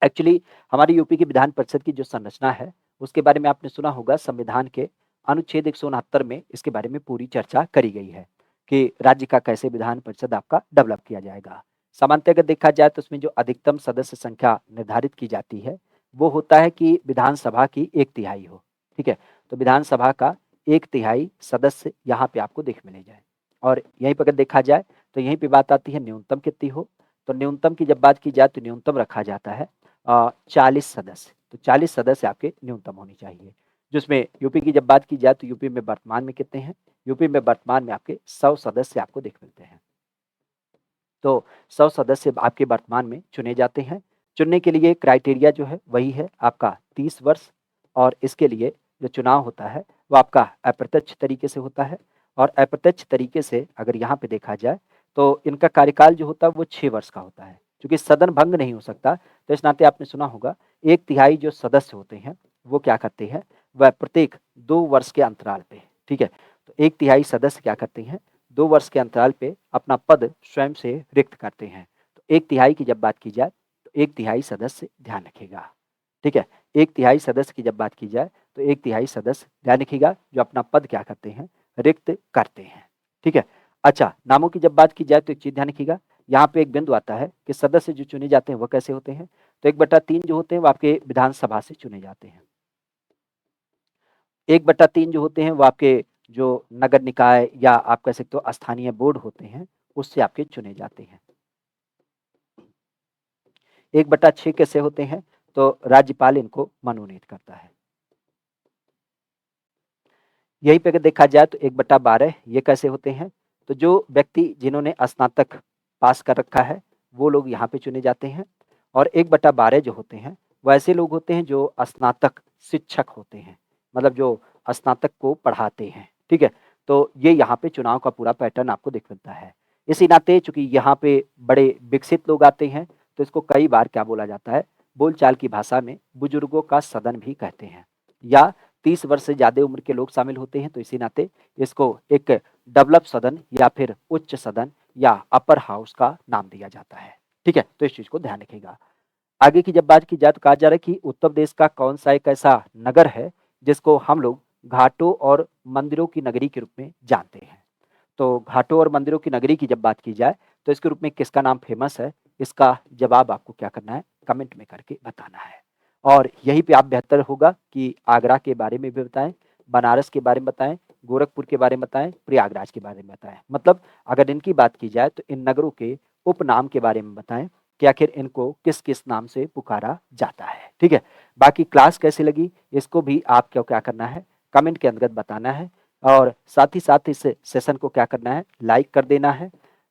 एक्चुअली हमारी यूपी की विधान परिषद की जो संरचना है उसके बारे में आपने सुना होगा, संविधान के अनुच्छेद 169 में इसके बारे में पूरी चर्चा करी गई है कि राज्य का कैसे विधान परिषद आपका डेवलप किया जाएगा। सामान्यतः अगर देखा जाए तो उसमें जो अधिकतम सदस्य संख्या निर्धारित की जाती है वो होता है कि विधानसभा की 1/3 हो। ठीक है, तो विधानसभा का 1/3 सदस्य यहाँ पे आपको देख मिले जाए। और यहीं पर अगर देखा जाए तो यहीं पे बात आती है न्यूनतम कितनी हो, तो न्यूनतम की जब बात की जाए तो न्यूनतम रखा जाता है 40 सदस्य। तो 40 सदस्य आपके न्यूनतम होनी चाहिए। जिसमें यूपी की जब बात की जाए तो यूपी में वर्तमान में कितने हैं? यूपी में वर्तमान में आपके 100 सदस्य आपको देख मिलते हैं। तो 100 सदस्य आपके वर्तमान में चुने जाते हैं। चुनने के लिए क्राइटेरिया जो है वही है आपका 30 वर्ष, और इसके लिए जो चुनाव होता है वो आपका अप्रत्यक्ष तरीके से होता है। और अप्रत्यक्ष तरीके से अगर यहाँ पे देखा जाए तो इनका कार्यकाल जो होता है वो 6 वर्ष का होता है। क्योंकि सदन भंग नहीं हो सकता, तो इस नाते आपने सुना होगा 1/3 जो सदस्य होते हैं वो क्या करते हैं, वह प्रत्येक 2 वर्ष के अंतराल पे, ठीक है? तो 1/3 सदस्य क्या करते हैं, 2 वर्ष के अंतराल पे अपना पद स्वयं से रिक्त करते हैं। तो 1/3 की जब बात की जाए तो 1/3 सदस्य ध्यान रखिएगा, ठीक है? 1/3 सदस्य की जब बात की जाए तो 1/3 सदस्य ध्यान रखिएगा जो अपना पद क्या करते हैं, रिक्त करते हैं, ठीक है? अच्छा, नामों की जब बात की जाए तो एक चीज़ ध्यान रखिएगा, यहाँ पे एक बिंदु आता है कि सदस्य जो चुने जाते हैं वो कैसे होते हैं? तो 1/3 जो होते हैं वो आपके विधानसभा से चुने जाते हैं। 1/3 जो होते हैं वो आपके जो नगर निकाय या आप कह सकते हो स्थानीय बोर्ड होते हैं, उससे आपके चुने जाते हैं। 1/6 कैसे होते हैं? तो राज्यपाल इनको मनोनीत करता है। यहीं पे अगर देखा जाए तो 1/12 ये कैसे होते हैं? तो जो व्यक्ति जिन्होंने स्नातक पास कर रखा है, वो लोग यहाँ पे चुने जाते हैं। और 1/12 जो होते हैं, वो ऐसे लोग होते हैं जो स्नातक शिक्षक होते हैं, मतलब जो स्नातक को पढ़ाते हैं, ठीक है? तो ये यहाँ पे चुनाव का पूरा पैटर्न आपको दिख मिलता है। इसी नाते चूँकि यहाँ पे बड़े विकसित लोग आते हैं, तो इसको कई बार क्या बोला जाता है, बोलचाल की भाषा में बुजुर्गों का सदन भी कहते हैं। या 30 वर्ष से ज़्यादा उम्र के लोग शामिल होते हैं, तो इसी नाते इसको एक डेवलप सदन या फिर उच्च सदन या अपर हाउस का नाम दिया जाता है, ठीक है? तो इस चीज़ को ध्यान रखिएगा। आगे की जब बात की जाए तो कहा जा रहा है कि उत्तर प्रदेश का कौन-सा एक ऐसा नगर है, जिसको हम लोग घाटों और मंदिरों की नगरी के रूप में जानते हैं। तो घाटों और मंदिरों की नगरी की जब बात की जाए, तो इसके रूप में किसका नाम फ़ेमस है? इसका जवाब आपको क्या करना है, कमेंट में करके बताना है। और यहीं पे आप बेहतर होगा कि आगरा के बारे में भी बताएँ, बनारस के बारे में बताएँ, गोरखपुर के बारे में बताएँ, प्रयागराज के बारे में बताएँ। मतलब अगर इनकी बात की जाए तो इन नगरों के उपनाम के बारे में बताएँ कि आखिर इनको किस-किस नाम से पुकारा जाता है, ठीक है? बाकी क्लास कैसी लगी, इसको भी आपको क्या करना है, कमेंट के अंतर्गत बताना है। और साथ ही साथ इस सेशन को क्या करना है, लाइक कर देना है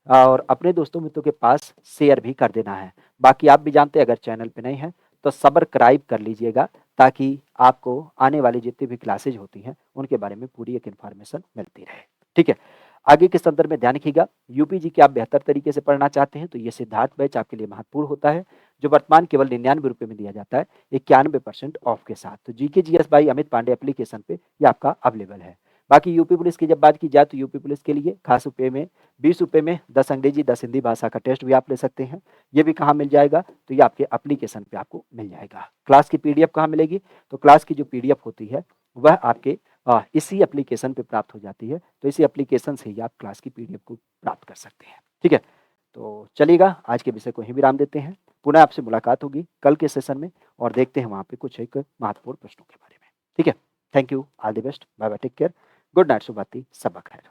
और अपने दोस्तों मित्रों के पास शेयर भी कर देना है। बाकी आप भी जानते हैं अगर चैनल पे नए हैं तो सब्सक्राइब कर लीजिएगा, ताकि आपको आने वाली जितनी भी क्लासेज होती हैं उनके बारे में पूरी एक इन्फॉर्मेशन मिलती रहे, ठीक है? आगे के संदर्भ में ध्यान रखिएगा, यूपीजी की आप बेहतर तरीके से पढ़ना चाहते हैं तो ये सिद्धार्थ बैच आपके लिए महत्वपूर्ण होता है, जो वर्तमान केवल 99 रुपए में दिया जाता है 91% ऑफ के साथ। तो GK GS by Amit Pandey application पे ये आपका अवेलेबल है। बाकी यूपी पुलिस की जब बात की जाए तो यूपी पुलिस के लिए खास रुपए में 20 रुपए में 10 अंग्रेजी 10 हिंदी भाषा का टेस्ट भी आप ले सकते हैं। ये भी कहाँ मिल जाएगा, तो ये आपके एप्लीकेशन पे आपको मिल जाएगा। क्लास की पीडीएफ कहाँ मिलेगी, तो क्लास की जो पीडीएफ होती है वह आपके इसी एप्लीकेशन पे प्राप्त हो जाती है। तो इसी एप्लीकेशन से ही आप क्लास की पीडीएफ को प्राप्त कर सकते हैं, ठीक है? तो चलिएगा, आज के विषय को यहीं विराम देते हैं। पुनः आपसे मुलाकात होगी कल के सेशन में और देखते हैं वहाँ पे कुछ एक महत्वपूर्ण प्रश्नों के बारे में, ठीक है? Thank you, all the best, bye bye, take care, good night, शुभ रात्रि, शब ब खैर।